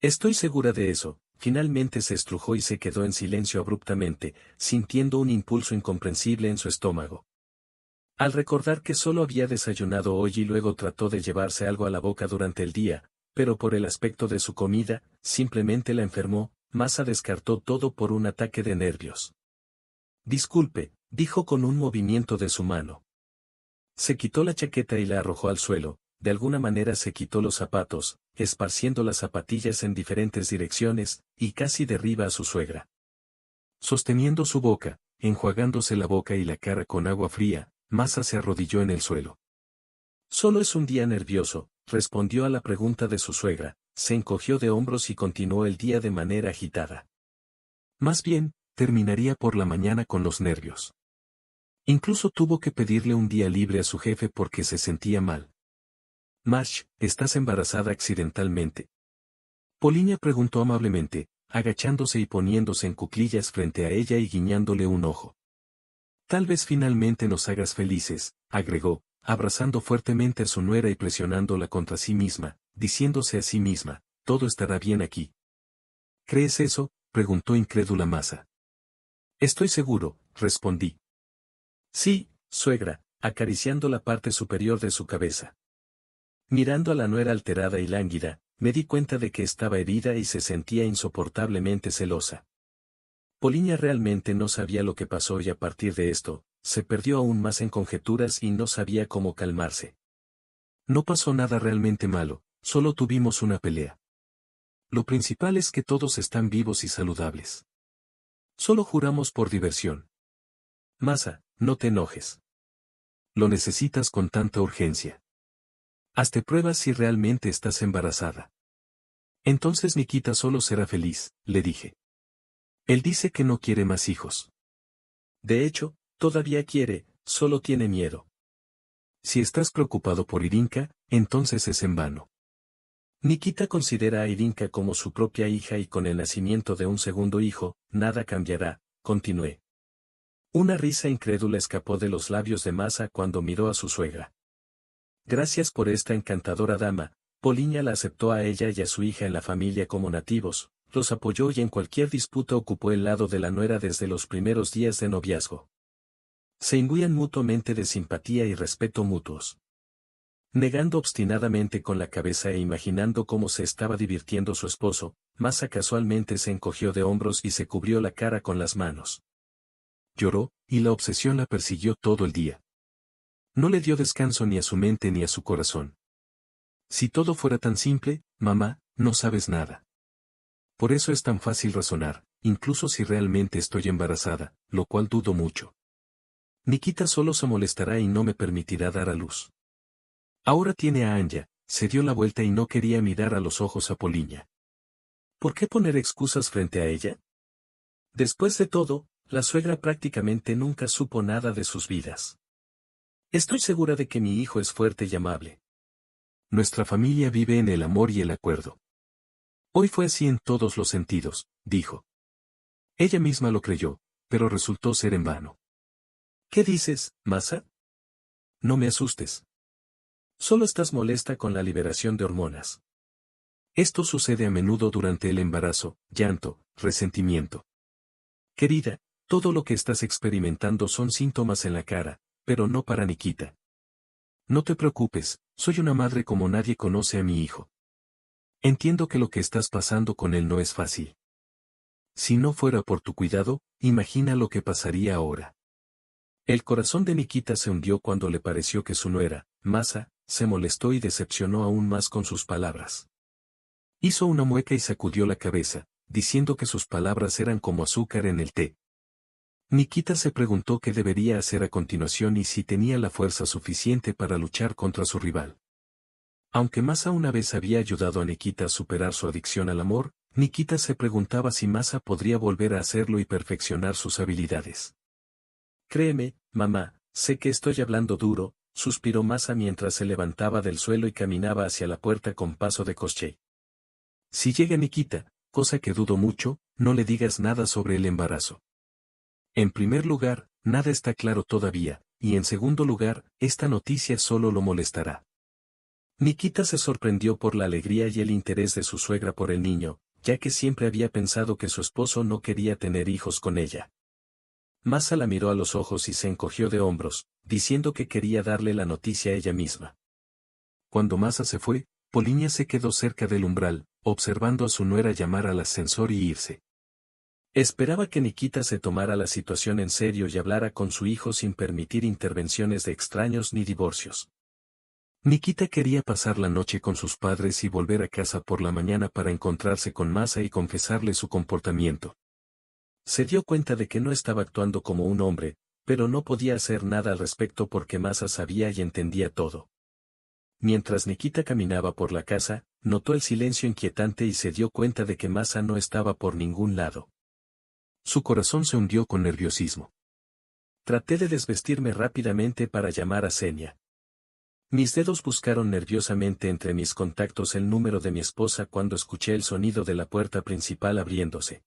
Estoy segura de eso. Finalmente se estrujó y se quedó en silencio abruptamente, sintiendo un impulso incomprensible en su estómago. Al recordar que solo había desayunado hoy y luego trató de llevarse algo a la boca durante el día, pero por el aspecto de su comida, simplemente la enfermó, Masa descartó todo por un ataque de nervios. Disculpe, dijo con un movimiento de su mano. Se quitó la chaqueta y la arrojó al suelo, de alguna manera se quitó los zapatos, esparciendo las zapatillas en diferentes direcciones, y casi derriba a su suegra. Sosteniendo su boca, enjuagándose la boca y la cara con agua fría, Masa se arrodilló en el suelo. Solo es un día nervioso, respondió a la pregunta de su suegra, se encogió de hombros y continuó el día de manera agitada. Más bien, terminaría por la mañana con los nervios. Incluso tuvo que pedirle un día libre a su jefe porque se sentía mal. Marsh, ¿estás embarazada accidentalmente? Poliña preguntó amablemente, agachándose y poniéndose en cuclillas frente a ella y guiñándole un ojo. Tal vez finalmente nos hagas felices, agregó, abrazando fuertemente a su nuera y presionándola contra sí misma, diciéndose a sí misma, todo estará bien aquí. ¿Crees eso?, preguntó incrédula Masa. Estoy seguro, respondí. Sí, suegra, acariciando la parte superior de su cabeza. Mirando a la nuera alterada y lánguida, me di cuenta de que estaba herida y se sentía insoportablemente celosa. Poliña realmente no sabía lo que pasó y a partir de esto, se perdió aún más en conjeturas y no sabía cómo calmarse. No pasó nada realmente malo, solo tuvimos una pelea. Lo principal es que todos están vivos y saludables. Solo juramos por diversión. Masa, no te enojes. Lo necesitas con tanta urgencia. Hazte pruebas si realmente estás embarazada. Entonces Nikita solo será feliz, le dije. Él dice que no quiere más hijos. De hecho, todavía quiere, solo tiene miedo. Si estás preocupado por Irinka, entonces es en vano. Nikita considera a Irinka como su propia hija y con el nacimiento de un segundo hijo, nada cambiará, continué. Una risa incrédula escapó de los labios de Masa cuando miró a su suegra. Gracias por esta encantadora dama, Poliña la aceptó a ella y a su hija en la familia como nativos, los apoyó y en cualquier disputa ocupó el lado de la nuera desde los primeros días de noviazgo. Se imbuían mutuamente de simpatía y respeto mutuos. Negando obstinadamente con la cabeza e imaginando cómo se estaba divirtiendo su esposo, Masa casualmente se encogió de hombros y se cubrió la cara con las manos. Lloró, y la obsesión la persiguió todo el día. No le dio descanso ni a su mente ni a su corazón. Si todo fuera tan simple, mamá, no sabes nada. Por eso es tan fácil razonar, incluso si realmente estoy embarazada, lo cual dudo mucho. Nikita solo se molestará y no me permitirá dar a luz. Ahora tiene a Anya, se dio la vuelta y no quería mirar a los ojos a Poliña. ¿Por qué poner excusas frente a ella? Después de todo, la suegra prácticamente nunca supo nada de sus vidas. Estoy segura de que mi hijo es fuerte y amable. Nuestra familia vive en el amor y el acuerdo. Hoy fue así en todos los sentidos, dijo. Ella misma lo creyó, pero resultó ser en vano. ¿Qué dices, Masa? No me asustes. Solo estás molesta con la liberación de hormonas. Esto sucede a menudo durante el embarazo, llanto, resentimiento. Querida, todo lo que estás experimentando son síntomas en la cara, pero no para Nikita. No te preocupes, soy una madre como nadie conoce a mi hijo. Entiendo que lo que estás pasando con él no es fácil. Si no fuera por tu cuidado, imagina lo que pasaría ahora. El corazón de Nikita se hundió cuando le pareció que su nuera, Masa, se molestó y decepcionó aún más con sus palabras. Hizo una mueca y sacudió la cabeza, diciendo que sus palabras eran como azúcar en el té. Nikita se preguntó qué debería hacer a continuación y si tenía la fuerza suficiente para luchar contra su rival. Aunque Masa una vez había ayudado a Nikita a superar su adicción al amor, Nikita se preguntaba si Masa podría volver a hacerlo y perfeccionar sus habilidades. Créeme, mamá, sé que estoy hablando duro, suspiró Masa mientras se levantaba del suelo y caminaba hacia la puerta con paso de coche. Si llega Nikita, cosa que dudo mucho, no le digas nada sobre el embarazo. En primer lugar, nada está claro todavía, y en segundo lugar, esta noticia solo lo molestará. Nikita se sorprendió por la alegría y el interés de su suegra por el niño, ya que siempre había pensado que su esposo no quería tener hijos con ella. Masa la miró a los ojos y se encogió de hombros, diciendo que quería darle la noticia a ella misma. Cuando Masa se fue, Polinia se quedó cerca del umbral, observando a su nuera llamar al ascensor y irse. Esperaba que Nikita se tomara la situación en serio y hablara con su hijo sin permitir intervenciones de extraños ni divorcios. Nikita quería pasar la noche con sus padres y volver a casa por la mañana para encontrarse con Masa y confesarle su comportamiento. Se dio cuenta de que no estaba actuando como un hombre, pero no podía hacer nada al respecto porque Masa sabía y entendía todo. Mientras Nikita caminaba por la casa, notó el silencio inquietante y se dio cuenta de que Masa no estaba por ningún lado. Su corazón se hundió con nerviosismo. Traté de desvestirme rápidamente para llamar a Senia. Mis dedos buscaron nerviosamente entre mis contactos el número de mi esposa cuando escuché el sonido de la puerta principal abriéndose.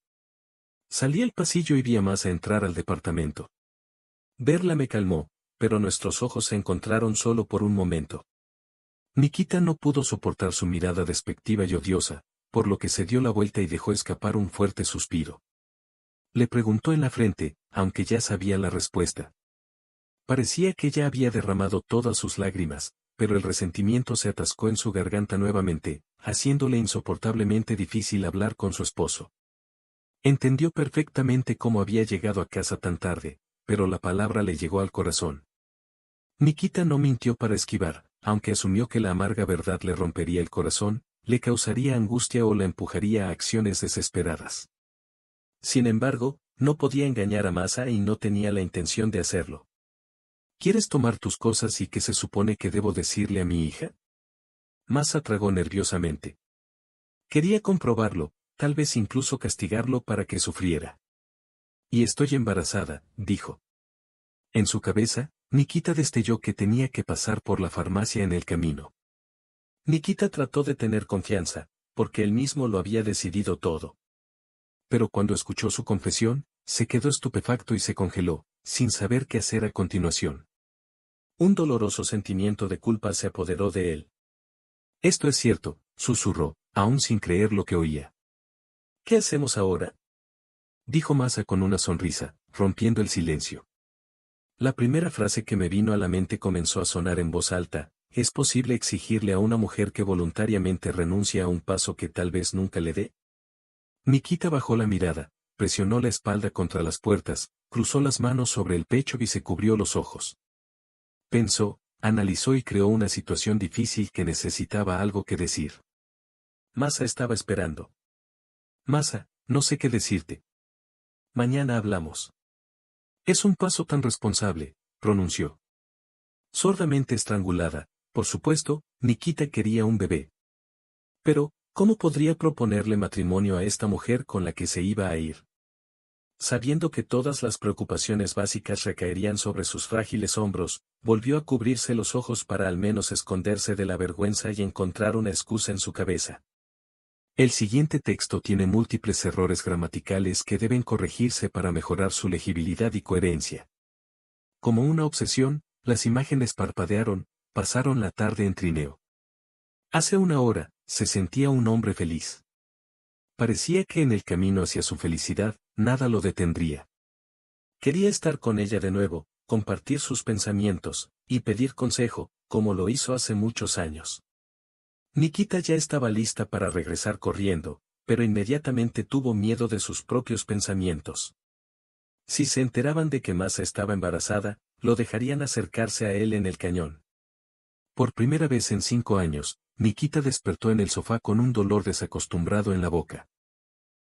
Salí al pasillo y vi a Masa entrar al departamento. Verla me calmó, pero nuestros ojos se encontraron solo por un momento. Nikita no pudo soportar su mirada despectiva y odiosa, por lo que se dio la vuelta y dejó escapar un fuerte suspiro. Le preguntó en la frente, aunque ya sabía la respuesta. Parecía que ya había derramado todas sus lágrimas, pero el resentimiento se atascó en su garganta nuevamente, haciéndole insoportablemente difícil hablar con su esposo. Entendió perfectamente cómo había llegado a casa tan tarde, pero la palabra le llegó al corazón. Nikita no mintió para esquivar, aunque asumió que la amarga verdad le rompería el corazón, le causaría angustia o la empujaría a acciones desesperadas. Sin embargo, no podía engañar a Masa y no tenía la intención de hacerlo. ¿Quieres tomar tus cosas y qué se supone que debo decirle a mi hija? Masa tragó nerviosamente. Quería comprobarlo, tal vez incluso castigarlo para que sufriera. Y estoy embarazada, dijo. En su cabeza, Nikita destelló que tenía que pasar por la farmacia en el camino. Nikita trató de tener confianza, porque él mismo lo había decidido todo. Pero cuando escuchó su confesión, se quedó estupefacto y se congeló, sin saber qué hacer a continuación. Un doloroso sentimiento de culpa se apoderó de él. Esto es cierto, susurró, aún sin creer lo que oía. ¿Qué hacemos ahora?, dijo Masa con una sonrisa, rompiendo el silencio. La primera frase que me vino a la mente comenzó a sonar en voz alta: ¿es posible exigirle a una mujer que voluntariamente renuncie a un paso que tal vez nunca le dé? Nikita bajó la mirada, presionó la espalda contra las puertas, cruzó las manos sobre el pecho y se cubrió los ojos. Pensó, analizó y creó una situación difícil que necesitaba algo que decir. Masa estaba esperando. Masa, no sé qué decirte. Mañana hablamos. Es un paso tan responsable, pronunció. Sordamente estrangulada, por supuesto, Nikita quería un bebé. Pero, ¿cómo podría proponerle matrimonio a esta mujer con la que se iba a ir? Sabiendo que todas las preocupaciones básicas recaerían sobre sus frágiles hombros, volvió a cubrirse los ojos para al menos esconderse de la vergüenza y encontrar una excusa en su cabeza. El siguiente texto tiene múltiples errores gramaticales que deben corregirse para mejorar su legibilidad y coherencia. Como una obsesión, las imágenes parpadearon, pasaron la tarde en trineo. Hace una hora, se sentía un hombre feliz. Parecía que en el camino hacia su felicidad, nada lo detendría. Quería estar con ella de nuevo, compartir sus pensamientos, y pedir consejo, como lo hizo hace muchos años. Nikita ya estaba lista para regresar corriendo, pero inmediatamente tuvo miedo de sus propios pensamientos. Si se enteraban de que Masa estaba embarazada, lo dejarían acercarse a él en el cañón. Por primera vez en 5 años, Nikita despertó en el sofá con un dolor desacostumbrado en la boca.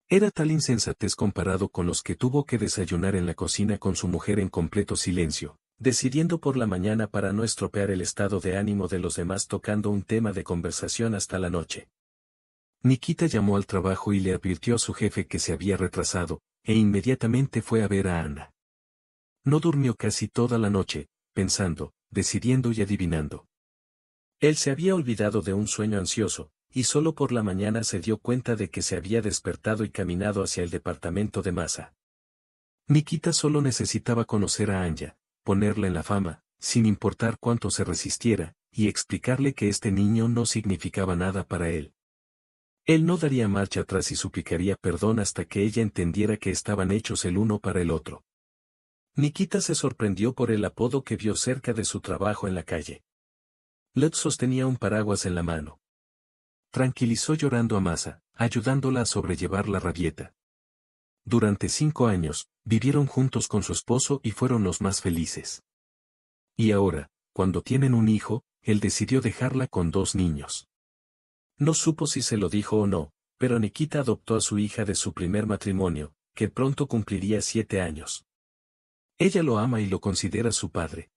Era tal insensatez comparado con los que tuvo que desayunar en la cocina con su mujer en completo silencio, decidiendo por la mañana para no estropear el estado de ánimo de los demás tocando un tema de conversación hasta la noche. Nikita llamó al trabajo y le advirtió a su jefe que se había retrasado, e inmediatamente fue a ver a Ana. No durmió casi toda la noche, pensando, decidiendo y adivinando. Él se había olvidado de un sueño ansioso, y solo por la mañana se dio cuenta de que se había despertado y caminado hacia el departamento de Masa. Nikita solo necesitaba conocer a Anya, ponerla en la fama, sin importar cuánto se resistiera, y explicarle que este niño no significaba nada para él. Él no daría marcha atrás y suplicaría perdón hasta que ella entendiera que estaban hechos el uno para el otro. Nikita se sorprendió por el apodo que vio cerca de su trabajo en la calle. Led sostenía un paraguas en la mano. Tranquilizó llorando a Masa, ayudándola a sobrellevar la rabieta. Durante 5 años, vivieron juntos con su esposo y fueron los más felices. Y ahora, cuando tienen un hijo, él decidió dejarla con 2 niños. No supo si se lo dijo o no, pero Nikita adoptó a su hija de su primer matrimonio, que pronto cumpliría 7 años. Ella lo ama y lo considera su padre.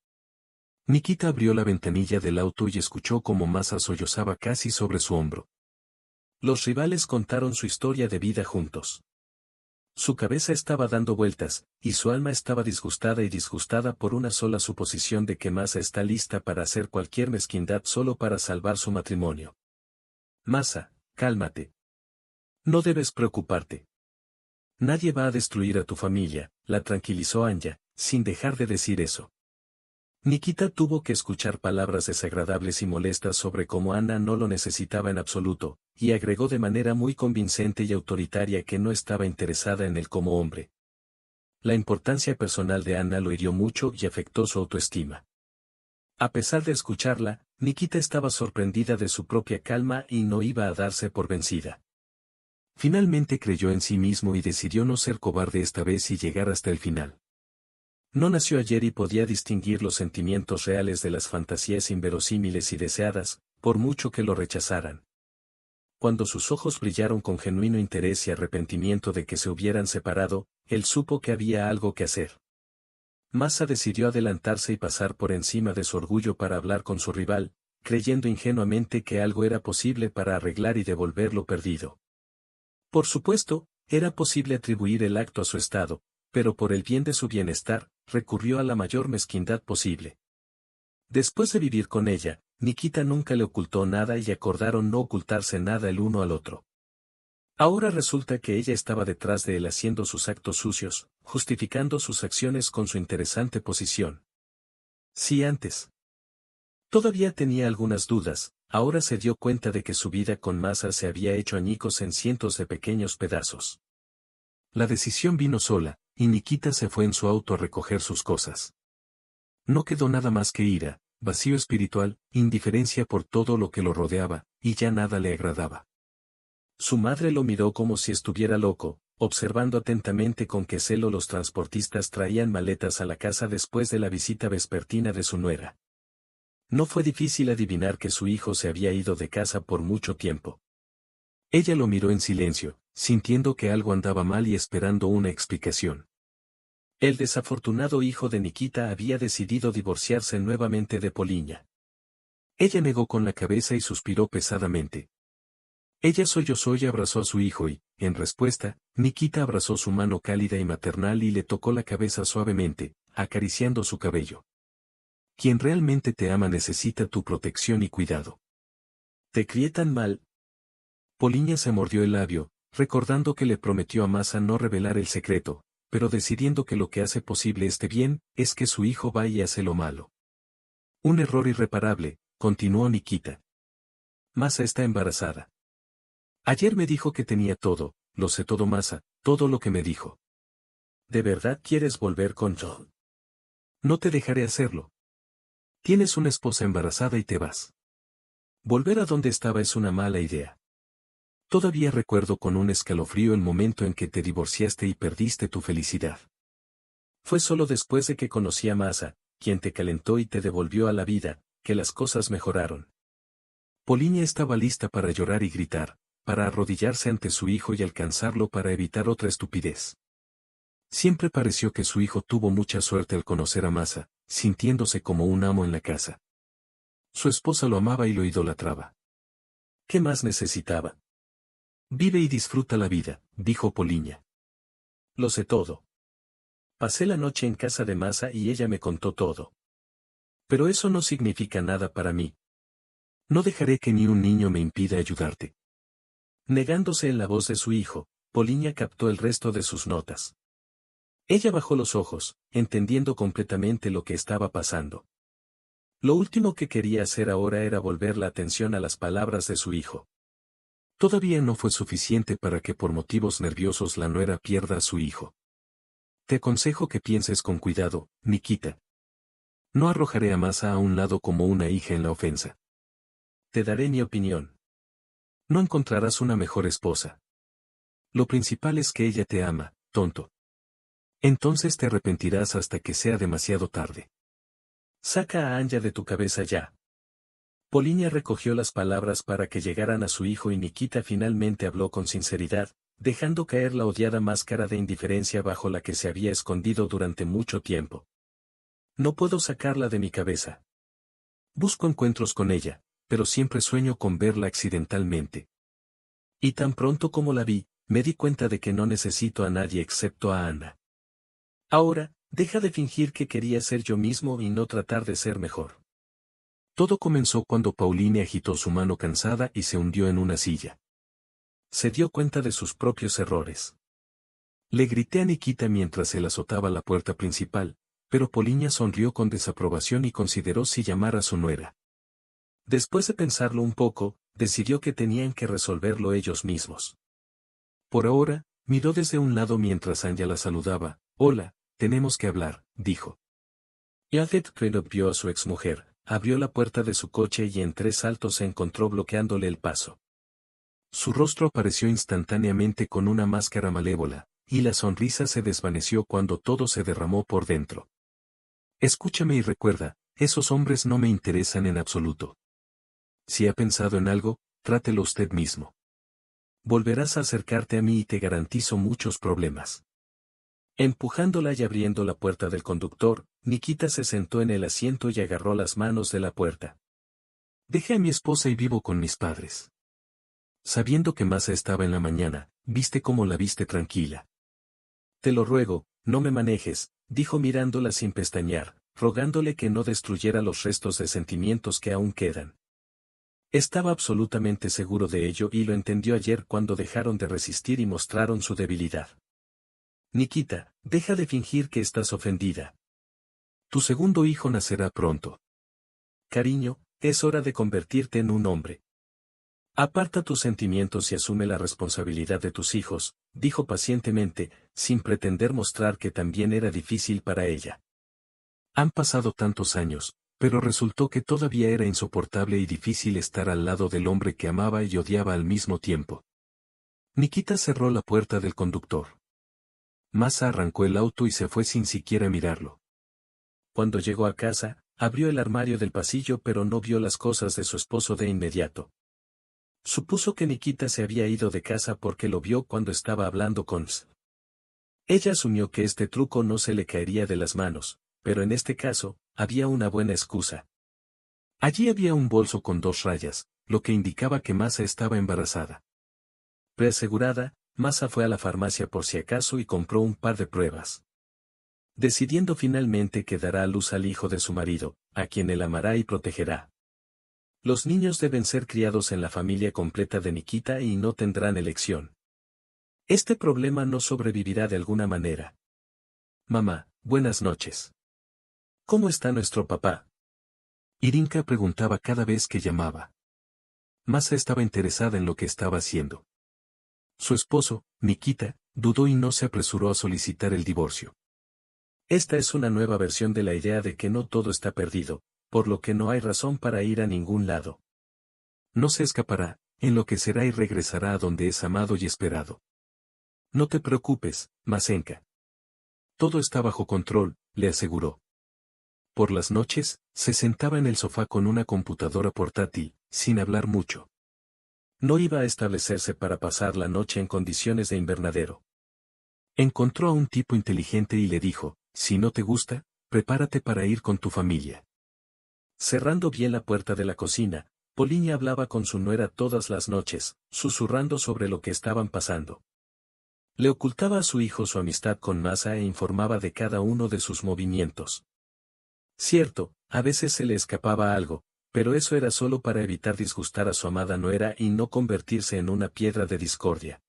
Nikita abrió la ventanilla del auto y escuchó cómo Masa sollozaba casi sobre su hombro. Los rivales contaron su historia de vida juntos. Su cabeza estaba dando vueltas, y su alma estaba disgustada por una sola suposición de que Masa está lista para hacer cualquier mezquindad solo para salvar su matrimonio. Masa, cálmate. No debes preocuparte. Nadie va a destruir a tu familia, la tranquilizó Anya, sin dejar de decir eso. Nikita tuvo que escuchar palabras desagradables y molestas sobre cómo Anna no lo necesitaba en absoluto, y agregó de manera muy convincente y autoritaria que no estaba interesada en él como hombre. La importancia personal de Anna lo hirió mucho y afectó su autoestima. A pesar de escucharla, Nikita estaba sorprendida de su propia calma y no iba a darse por vencida. Finalmente creyó en sí mismo y decidió no ser cobarde esta vez y llegar hasta el final. No nació ayer y podía distinguir los sentimientos reales de las fantasías inverosímiles y deseadas, por mucho que lo rechazaran. Cuando sus ojos brillaron con genuino interés y arrepentimiento de que se hubieran separado, él supo que había algo que hacer. Masa decidió adelantarse y pasar por encima de su orgullo para hablar con su rival, creyendo ingenuamente que algo era posible para arreglar y devolver lo perdido. Por supuesto, era posible atribuir el acto a su estado, pero por el bien de su bienestar, recurrió a la mayor mezquindad posible. Después de vivir con ella, Nikita nunca le ocultó nada y acordaron no ocultarse nada el uno al otro. Ahora resulta que ella estaba detrás de él haciendo sus actos sucios, justificando sus acciones con su interesante posición. Si antes todavía tenía algunas dudas, ahora se dio cuenta de que su vida con Masa se había hecho añicos en cientos de pequeños pedazos. La decisión vino sola, y Nikita se fue en su auto a recoger sus cosas. No quedó nada más que ira, vacío espiritual, indiferencia por todo lo que lo rodeaba, y ya nada le agradaba. Su madre lo miró como si estuviera loco, observando atentamente con qué celo los transportistas traían maletas a la casa después de la visita vespertina de su nuera. No fue difícil adivinar que su hijo se había ido de casa por mucho tiempo. Ella lo miró en silencio, sintiendo que algo andaba mal y esperando una explicación. El desafortunado hijo de Nikita había decidido divorciarse nuevamente de Poliña. Ella negó con la cabeza y suspiró pesadamente. Ella sollozó y abrazó a su hijo y, en respuesta, Nikita abrazó su mano cálida y maternal y le tocó la cabeza suavemente, acariciando su cabello. Quien realmente te ama necesita tu protección y cuidado. Te crié tan mal. Poliña se mordió el labio, recordando que le prometió a Masa no revelar el secreto, pero decidiendo que lo que hace posible este bien, es que su hijo va y hace lo malo. Un error irreparable, continuó Nikita. Masa está embarazada. Ayer me dijo que tenía todo, lo sé todo Masa, todo lo que me dijo. ¿De verdad quieres volver con John? No te dejaré hacerlo. Tienes una esposa embarazada y te vas. Volver a donde estaba es una mala idea. Todavía recuerdo con un escalofrío el momento en que te divorciaste y perdiste tu felicidad. Fue solo después de que conocí a Masa, quien te calentó y te devolvió a la vida, que las cosas mejoraron. Poliña estaba lista para llorar y gritar, para arrodillarse ante su hijo y alcanzarlo para evitar otra estupidez. Siempre pareció que su hijo tuvo mucha suerte al conocer a Masa, sintiéndose como un amo en la casa. Su esposa lo amaba y lo idolatraba. ¿Qué más necesitaba? Vive y disfruta la vida, dijo Poliña. Lo sé todo. Pasé la noche en casa de Masa y ella me contó todo. Pero eso no significa nada para mí. No dejaré que ni un niño me impida ayudarte. Negándose en la voz de su hijo, Poliña captó el resto de sus notas. Ella bajó los ojos, entendiendo completamente lo que estaba pasando. Lo último que quería hacer ahora era volver la atención a las palabras de su hijo. Todavía no fue suficiente para que por motivos nerviosos la nuera pierda a su hijo. Te aconsejo que pienses con cuidado, Nikita. No arrojaré a Masa a un lado como una hija en la ofensa. Te daré mi opinión. No encontrarás una mejor esposa. Lo principal es que ella te ama, tonto. Entonces te arrepentirás hasta que sea demasiado tarde. Saca a Anya de tu cabeza ya. Poliña recogió las palabras para que llegaran a su hijo y Nikita finalmente habló con sinceridad, dejando caer la odiada máscara de indiferencia bajo la que se había escondido durante mucho tiempo. No puedo sacarla de mi cabeza. Busco encuentros con ella, pero siempre sueño con verla accidentalmente. Y tan pronto como la vi, me di cuenta de que no necesito a nadie excepto a Ana. Ahora, deja de fingir que quería ser yo mismo y no tratar de ser mejor. Todo comenzó cuando Pauline agitó su mano cansada y se hundió en una silla. Se dio cuenta de sus propios errores. Le grité a Nikita mientras él azotaba la puerta principal, pero Poliña sonrió con desaprobación y consideró si llamar a su nuera. Después de pensarlo un poco, decidió que tenían que resolverlo ellos mismos. Por ahora, miró desde un lado mientras Anya la saludaba. Hola, tenemos que hablar, dijo. Yadet Krenov vio a su exmujer, abrió la puerta de su coche y en 3 saltos se encontró bloqueándole el paso. Su rostro apareció instantáneamente con una máscara malévola, y la sonrisa se desvaneció cuando todo se derramó por dentro. Escúchame y recuerda, esos hombres no me interesan en absoluto. Si ha pensado en algo, trátelo usted mismo. Volverás a acercarte a mí y te garantizo muchos problemas. Empujándola y abriendo la puerta del conductor, Nikita se sentó en el asiento y agarró las manos de la puerta. Dejé a mi esposa y vivo con mis padres. Sabiendo que Masa estaba en la mañana, viste cómo la viste tranquila. Te lo ruego, no me manejes, dijo mirándola sin pestañear, rogándole que no destruyera los restos de sentimientos que aún quedan. Estaba absolutamente seguro de ello y lo entendió ayer cuando dejaron de resistir y mostraron su debilidad. Nikita, deja de fingir que estás ofendida. Tu segundo hijo nacerá pronto. Cariño, es hora de convertirte en un hombre. Aparta tus sentimientos y asume la responsabilidad de tus hijos, dijo pacientemente, sin pretender mostrar que también era difícil para ella. Han pasado tantos años, pero resultó que todavía era insoportable y difícil estar al lado del hombre que amaba y odiaba al mismo tiempo. Nikita cerró la puerta del conductor. Masa arrancó el auto y se fue sin siquiera mirarlo. Cuando llegó a casa, abrió el armario del pasillo pero no vio las cosas de su esposo de inmediato. Supuso que Nikita se había ido de casa porque lo vio cuando estaba hablando con S. Ella asumió que este truco no se le caería de las manos, pero en este caso, había una buena excusa. Allí había un bolso con 2 rayas, lo que indicaba que Masa estaba embarazada. Preasegurada, Masa fue a la farmacia por si acaso y compró un par de pruebas. Decidiendo finalmente que dará a luz al hijo de su marido, a quien él amará y protegerá. Los niños deben ser criados en la familia completa de Nikita y no tendrán elección. Este problema no sobrevivirá de alguna manera. Mamá, buenas noches. ¿Cómo está nuestro papá? Irinka preguntaba cada vez que llamaba. Masa estaba interesada en lo que estaba haciendo. Su esposo, Nikita, dudó y no se apresuró a solicitar el divorcio. Esta es una nueva versión de la idea de que no todo está perdido, por lo que no hay razón para ir a ningún lado. No se escapará, enloquecerá y regresará a donde es amado y esperado. No te preocupes, Masenka. Todo está bajo control, le aseguró. Por las noches, se sentaba en el sofá con una computadora portátil, sin hablar mucho. No iba a establecerse para pasar la noche en condiciones de invernadero. Encontró a un tipo inteligente y le dijo, si no te gusta, prepárate para ir con tu familia. Cerrando bien la puerta de la cocina, Poliña hablaba con su nuera todas las noches, susurrando sobre lo que estaban pasando. Le ocultaba a su hijo su amistad con Masa e informaba de cada uno de sus movimientos. Cierto, a veces se le escapaba algo, Pero eso era solo para evitar disgustar a su amada nuera y no convertirse en una piedra de discordia.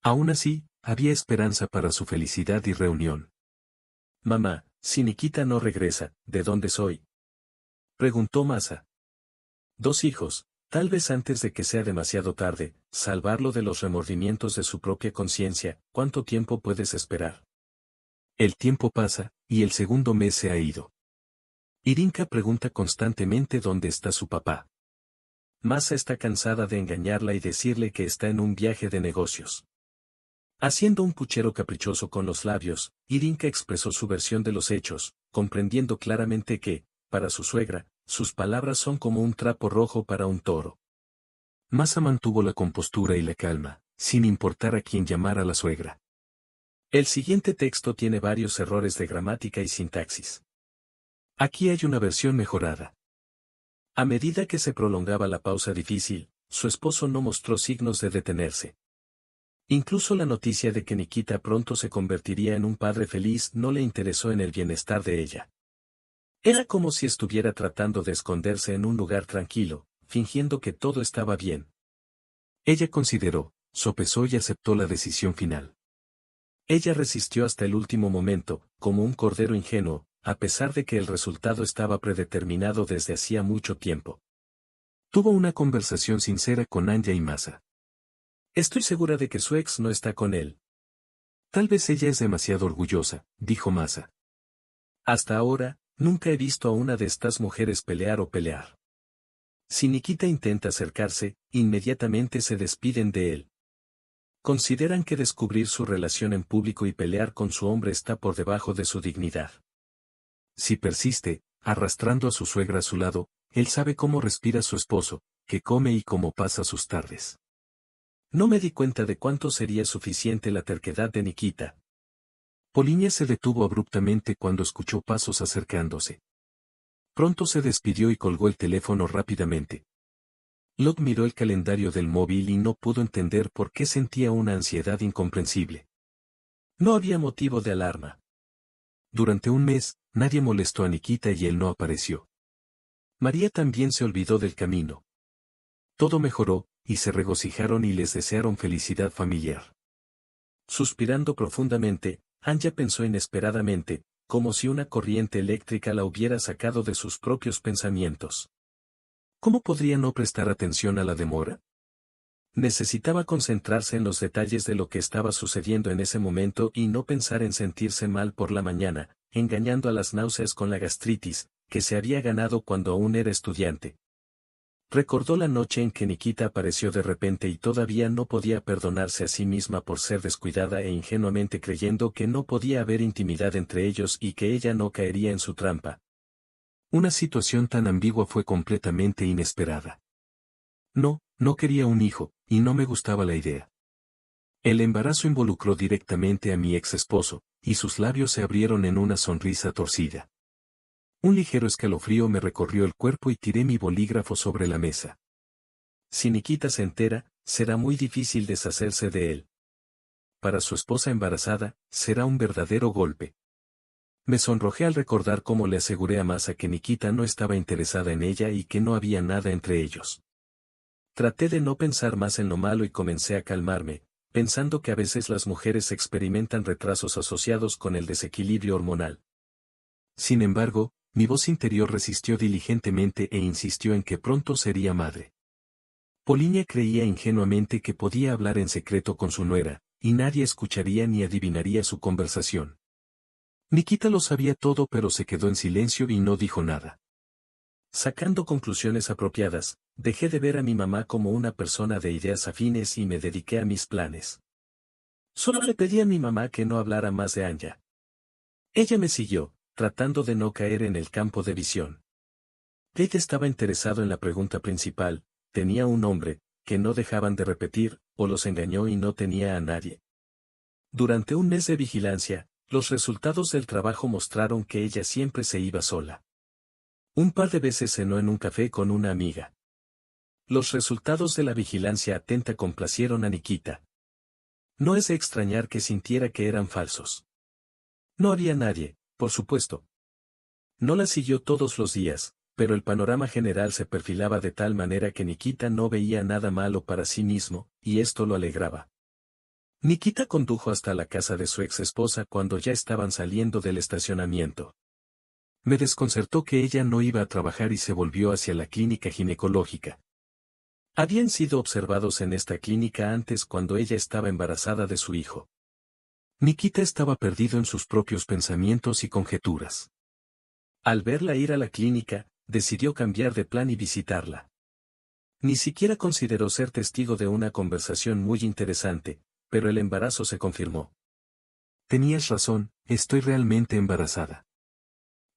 Aún así, había esperanza para su felicidad y reunión. Mamá, si Nikita no regresa, ¿de dónde soy? Preguntó Masa. 2 hijos, tal vez antes de que sea demasiado tarde, salvarlo de los remordimientos de su propia conciencia. ¿Cuánto tiempo puedes esperar? El tiempo pasa, y el segundo mes se ha ido. Irinka pregunta constantemente dónde está su papá. Masa está cansada de engañarla y decirle que está en un viaje de negocios. Haciendo un puchero caprichoso con los labios, Irinka expresó su versión de los hechos, comprendiendo claramente que, para su suegra, sus palabras son como un trapo rojo para un toro. Masa mantuvo la compostura y la calma, sin importar a quién llamara la suegra. El siguiente texto tiene varios errores de gramática y sintaxis. Aquí hay una versión mejorada. A medida que se prolongaba la pausa difícil, su esposo no mostró signos de detenerse. Incluso la noticia de que Nikita pronto se convertiría en un padre feliz no le interesó en el bienestar de ella. Era como si estuviera tratando de esconderse en un lugar tranquilo, fingiendo que todo estaba bien. Ella consideró, sopesó y aceptó la decisión final. Ella resistió hasta el último momento, como un cordero ingenuo, a pesar de que el resultado estaba predeterminado desde hacía mucho tiempo. Tuvo una conversación sincera con Anya y Masa. Estoy segura de que su ex no está con él. Tal vez ella es demasiado orgullosa, dijo Masa. Hasta ahora, nunca he visto a una de estas mujeres pelear o pelear. Si Nikita intenta acercarse, inmediatamente se despiden de él. Consideran que descubrir su relación en público y pelear con su hombre está por debajo de su dignidad. Si persiste, arrastrando a su suegra a su lado, él sabe cómo respira su esposo, qué come y cómo pasa sus tardes. No me di cuenta de cuánto sería suficiente la terquedad de Nikita. Polinia se detuvo abruptamente cuando escuchó pasos acercándose. Pronto se despidió y colgó el teléfono rápidamente. Lot miró el calendario del móvil y no pudo entender por qué sentía una ansiedad incomprensible. No había motivo de alarma. Durante un mes, nadie molestó a Nikita y él no apareció. María también se olvidó del camino. Todo mejoró, y se regocijaron y les desearon felicidad familiar. Suspirando profundamente, Anya pensó inesperadamente, como si una corriente eléctrica la hubiera sacado de sus propios pensamientos. ¿Cómo podría no prestar atención a la demora? Necesitaba concentrarse en los detalles de lo que estaba sucediendo en ese momento y no pensar en sentirse mal por la mañana, engañando a las náuseas con la gastritis, que se había ganado cuando aún era estudiante. Recordó la noche en que Nikita apareció de repente y todavía no podía perdonarse a sí misma por ser descuidada e ingenuamente creyendo que no podía haber intimidad entre ellos y que ella no caería en su trampa. Una situación tan ambigua fue completamente inesperada. No quería un hijo, y no me gustaba la idea. El embarazo involucró directamente a mi ex esposo, y sus labios se abrieron en una sonrisa torcida. Un ligero escalofrío me recorrió el cuerpo y tiré mi bolígrafo sobre la mesa. Si Nikita se entera, será muy difícil deshacerse de él. Para su esposa embarazada, será un verdadero golpe. Me sonrojé al recordar cómo le aseguré a Masa que Nikita no estaba interesada en ella y que no había nada entre ellos. Traté de no pensar más en lo malo y comencé a calmarme, pensando que a veces las mujeres experimentan retrasos asociados con el desequilibrio hormonal. Sin embargo, mi voz interior resistió diligentemente e insistió en que pronto sería madre. Polinia creía ingenuamente que podía hablar en secreto con su nuera, y nadie escucharía ni adivinaría su conversación. Nikita lo sabía todo pero se quedó en silencio y no dijo nada. Sacando conclusiones apropiadas, dejé de ver a mi mamá como una persona de ideas afines y me dediqué a mis planes. Solo le pedí a mi mamá que no hablara más de Anya. Ella me siguió, tratando de no caer en el campo de visión. Ella estaba interesado en la pregunta principal, tenía un nombre, que no dejaban de repetir, o los engañó y no tenía a nadie. Durante un mes de vigilancia, los resultados del trabajo mostraron que ella siempre se iba sola. Un par de veces cenó en un café con una amiga. Los resultados de la vigilancia atenta complacieron a Nikita. No es de extrañar que sintiera que eran falsos. No había nadie, por supuesto. No la siguió todos los días, pero el panorama general se perfilaba de tal manera que Nikita no veía nada malo para sí mismo, y esto lo alegraba. Nikita condujo hasta la casa de su ex esposa cuando ya estaban saliendo del estacionamiento. Me desconcertó que ella no iba a trabajar y se volvió hacia la clínica ginecológica. Habían sido observados en esta clínica antes cuando ella estaba embarazada de su hijo. Nikita estaba perdido en sus propios pensamientos y conjeturas. Al verla ir a la clínica, decidió cambiar de plan y visitarla. Ni siquiera consideró ser testigo de una conversación muy interesante, pero el embarazo se confirmó. Tenías razón, estoy realmente embarazada.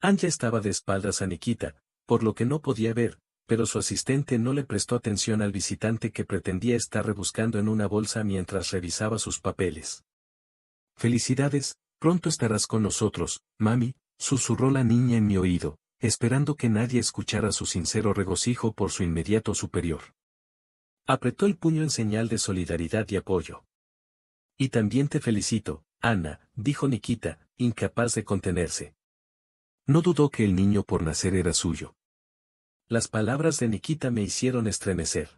Anya estaba de espaldas a Nikita, por lo que no podía ver, pero su asistente no le prestó atención al visitante que pretendía estar rebuscando en una bolsa mientras revisaba sus papeles. Felicidades, pronto estarás con nosotros, mami, susurró la niña en mi oído, esperando que nadie escuchara su sincero regocijo por su inmediato superior. Apretó el puño en señal de solidaridad y apoyo. Y también te felicito, Ana, dijo Nikita, incapaz de contenerse. No dudó que el niño por nacer era suyo. Las palabras de Nikita me hicieron estremecer.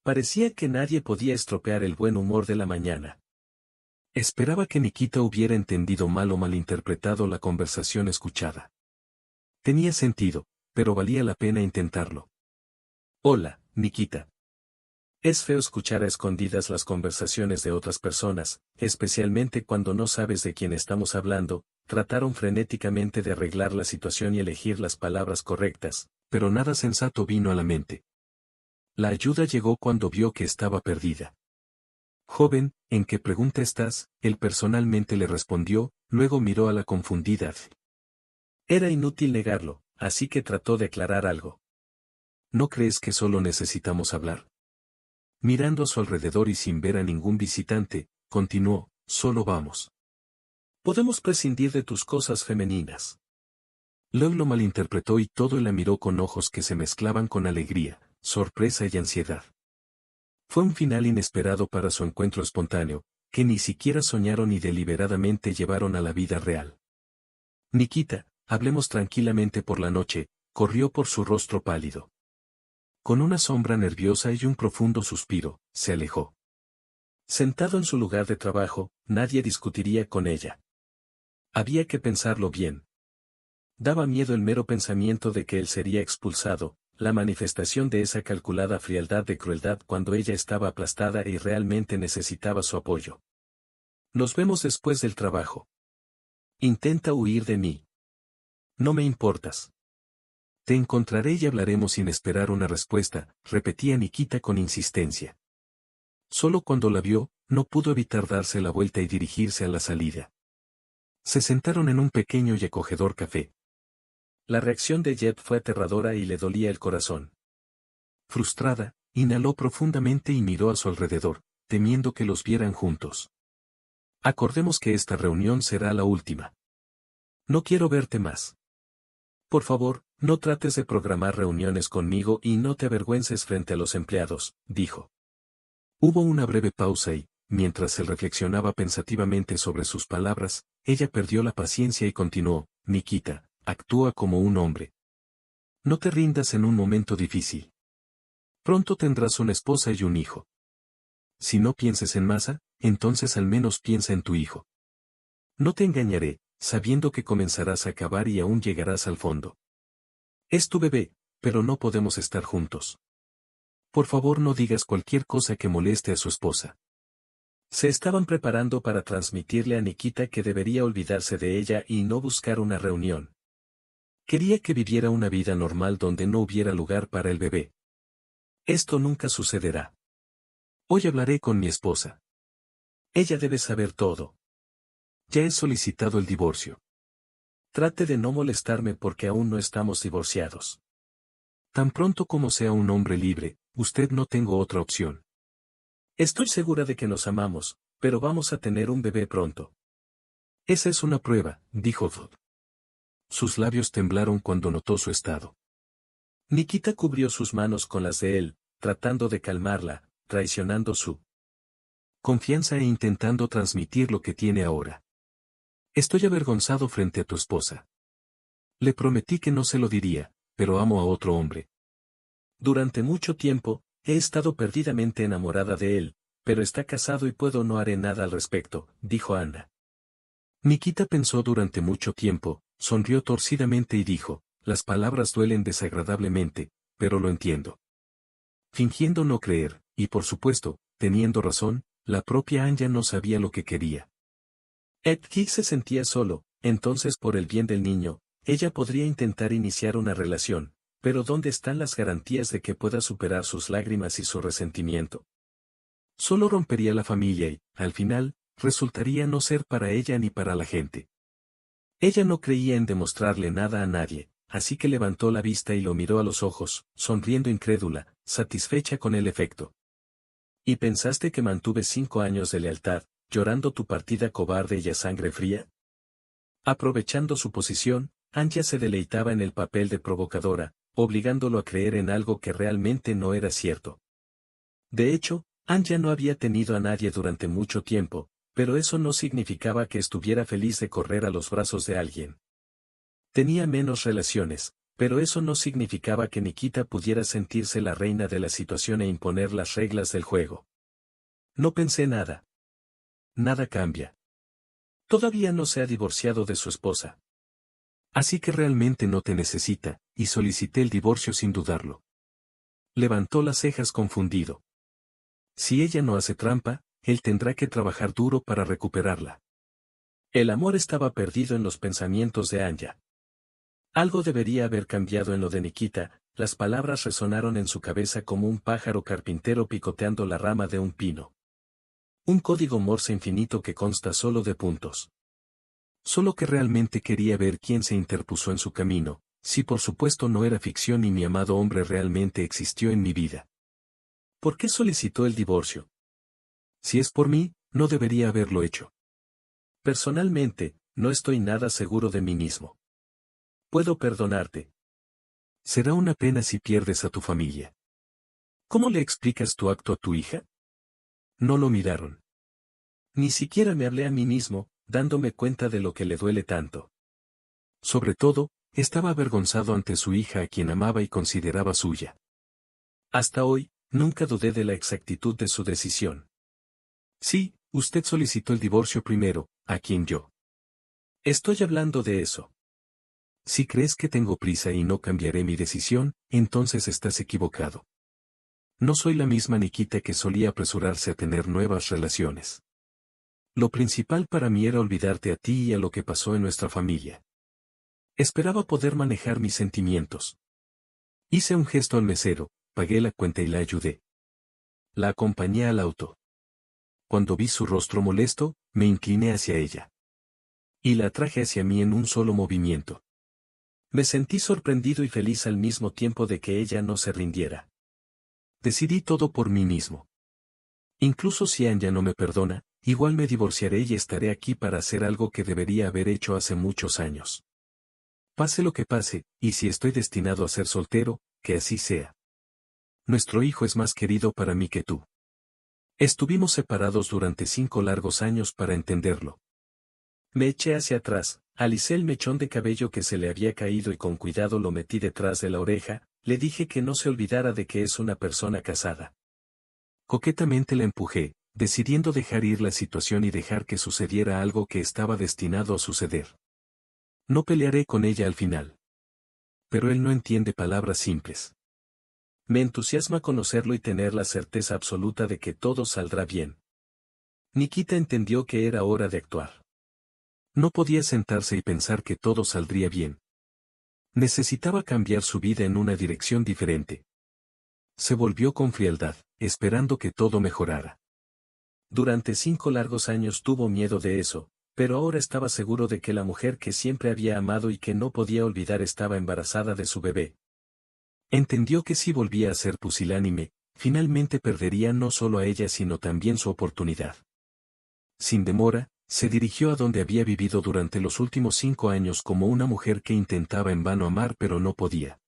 Parecía que nadie podía estropear el buen humor de la mañana. Esperaba que Nikita hubiera entendido mal o malinterpretado la conversación escuchada. Tenía sentido, pero valía la pena intentarlo. Hola, Nikita. Es feo escuchar a escondidas las conversaciones de otras personas, especialmente cuando no sabes de quién estamos hablando. Trataron frenéticamente de arreglar la situación y elegir las palabras correctas, pero nada sensato vino a la mente. La ayuda llegó cuando vio que estaba perdida. Joven, ¿en qué pregunta estás? Él personalmente le respondió, luego miró a la confundida. Era inútil negarlo, así que trató de aclarar algo. ¿No crees que solo necesitamos hablar? Mirando a su alrededor y sin ver a ningún visitante, continuó, solo vamos. Podemos prescindir de tus cosas femeninas. Leo lo malinterpretó y todo la miró con ojos que se mezclaban con alegría, sorpresa y ansiedad. Fue un final inesperado para su encuentro espontáneo, que ni siquiera soñaron ni deliberadamente llevaron a la vida real. Nikita, hablemos tranquilamente por la noche, corrió por su rostro pálido. Con una sombra nerviosa y un profundo suspiro, se alejó. Sentado en su lugar de trabajo, nadie discutiría con ella. Había que pensarlo bien. Daba miedo el mero pensamiento de que él sería expulsado, la manifestación de esa calculada frialdad de crueldad cuando ella estaba aplastada y realmente necesitaba su apoyo. Nos vemos después del trabajo. Intenta huir de mí. No me importas. Te encontraré y hablaremos sin esperar una respuesta, repetía Nikita con insistencia. Solo cuando la vio, no pudo evitar darse la vuelta y dirigirse a la salida. Se sentaron en un pequeño y acogedor café. La reacción de Jet fue aterradora y le dolía el corazón. Frustrada, inhaló profundamente y miró a su alrededor, temiendo que los vieran juntos. Acordemos que esta reunión será la última. No quiero verte más. Por favor, no trates de programar reuniones conmigo y no te avergüences frente a los empleados, dijo. Hubo una breve pausa y, mientras él reflexionaba pensativamente sobre sus palabras, ella perdió la paciencia y continuó, Nikita, actúa como un hombre. No te rindas en un momento difícil. Pronto tendrás una esposa y un hijo. Si no pienses en masa, entonces al menos piensa en tu hijo. No te engañaré, sabiendo que comenzarás a cavar y aún llegarás al fondo. Es tu bebé, pero no podemos estar juntos. Por favor no digas cualquier cosa que moleste a su esposa. Se estaban preparando para transmitirle a Nikita que debería olvidarse de ella y no buscar una reunión. Quería que viviera una vida normal donde no hubiera lugar para el bebé. Esto nunca sucederá. Hoy hablaré con mi esposa. Ella debe saber todo. Ya he solicitado el divorcio. Trate de no molestarme porque aún no estamos divorciados. Tan pronto como sea un hombre libre, usted no tengo otra opción. Estoy segura de que nos amamos, pero vamos a tener un bebé pronto. Esa es una prueba, dijo Todd. Sus labios temblaron cuando notó su estado. Nikita cubrió sus manos con las de él, tratando de calmarla, traicionando su confianza e intentando transmitir lo que tiene ahora. Estoy avergonzado frente a tu esposa. Le prometí que no se lo diría, pero amo a otro hombre. Durante mucho tiempo, he estado perdidamente enamorada de él, pero está casado y no haré nada al respecto, dijo Anna. Nikita pensó durante mucho tiempo, sonrió torcidamente y dijo, las palabras duelen desagradablemente, pero lo entiendo. Fingiendo no creer, y por supuesto, teniendo razón, la propia Anya no sabía lo que quería. Edki se sentía solo, entonces por el bien del niño, ella podría intentar iniciar una relación, pero ¿dónde están las garantías de que pueda superar sus lágrimas y su resentimiento? Solo rompería la familia y, al final, resultaría no ser para ella ni para la gente. Ella no creía en demostrarle nada a nadie, así que levantó la vista y lo miró a los ojos, sonriendo incrédula, satisfecha con el efecto. ¿Y pensaste que mantuve 5 años de lealtad, llorando tu partida cobarde y a sangre fría? Aprovechando su posición, Anya se deleitaba en el papel de provocadora, obligándolo a creer en algo que realmente no era cierto. De hecho, Anya no había tenido a nadie durante mucho tiempo, pero eso no significaba que estuviera feliz de correr a los brazos de alguien. Tenía menos relaciones, pero eso no significaba que Nikita pudiera sentirse la reina de la situación e imponer las reglas del juego. No pensé nada. Nada cambia. Todavía no se ha divorciado de su esposa. Así que realmente no te necesita, y solicité el divorcio sin dudarlo. Levantó las cejas confundido. Si ella no hace trampa, él tendrá que trabajar duro para recuperarla. El amor estaba perdido en los pensamientos de Anya. Algo debería haber cambiado en lo de Nikita, las palabras resonaron en su cabeza como un pájaro carpintero picoteando la rama de un pino. Un código Morse infinito que consta solo de puntos. Solo que realmente quería ver quién se interpuso en su camino, si por supuesto no era ficción y mi amado hombre realmente existió en mi vida. ¿Por qué solicitó el divorcio? Si es por mí, no debería haberlo hecho. Personalmente, no estoy nada seguro de mí mismo. Puedo perdonarte. Será una pena si pierdes a tu familia. ¿Cómo le explicas tu acto a tu hija? No lo miraron. Ni siquiera me hablé a mí mismo, dándome cuenta de lo que le duele tanto. Sobre todo, estaba avergonzado ante su hija a quien amaba y consideraba suya. Hasta hoy, nunca dudé de la exactitud de su decisión. Sí, usted solicitó el divorcio primero, ¿a quién yo? Estoy hablando de eso. Si crees que tengo prisa y no cambiaré mi decisión, entonces estás equivocado. No soy la misma Nikita que solía apresurarse a tener nuevas relaciones. Lo principal para mí era olvidarte a ti y a lo que pasó en nuestra familia. Esperaba poder manejar mis sentimientos. Hice un gesto al mesero, pagué la cuenta y la ayudé. La acompañé al auto. Cuando vi su rostro molesto, me incliné hacia ella. Y la atraje hacia mí en un solo movimiento. Me sentí sorprendido y feliz al mismo tiempo de que ella no se rindiera. Decidí todo por mí mismo. Incluso si Anya no me perdona, igual me divorciaré y estaré aquí para hacer algo que debería haber hecho hace muchos años. Pase lo que pase, y si estoy destinado a ser soltero, que así sea. Nuestro hijo es más querido para mí que tú. Estuvimos separados durante 5 largos años para entenderlo. Me eché hacia atrás, alicé el mechón de cabello que se le había caído y con cuidado lo metí detrás de la oreja, le dije que no se olvidara de que es una persona casada. Coquetamente la empujé, decidiendo dejar ir la situación y dejar que sucediera algo que estaba destinado a suceder. No pelearé con ella al final. Pero él no entiende palabras simples. Me entusiasma conocerlo y tener la certeza absoluta de que todo saldrá bien. Nikita entendió que era hora de actuar. No podía sentarse y pensar que todo saldría bien. Necesitaba cambiar su vida en una dirección diferente. Se volvió con frialdad, esperando que todo mejorara. Durante 5 largos años tuvo miedo de eso, pero ahora estaba seguro de que la mujer que siempre había amado y que no podía olvidar estaba embarazada de su bebé. Entendió que si volvía a ser pusilánime, finalmente perdería no solo a ella sino también su oportunidad. Sin demora, se dirigió a donde había vivido durante los últimos 5 años como una mujer que intentaba en vano amar pero no podía.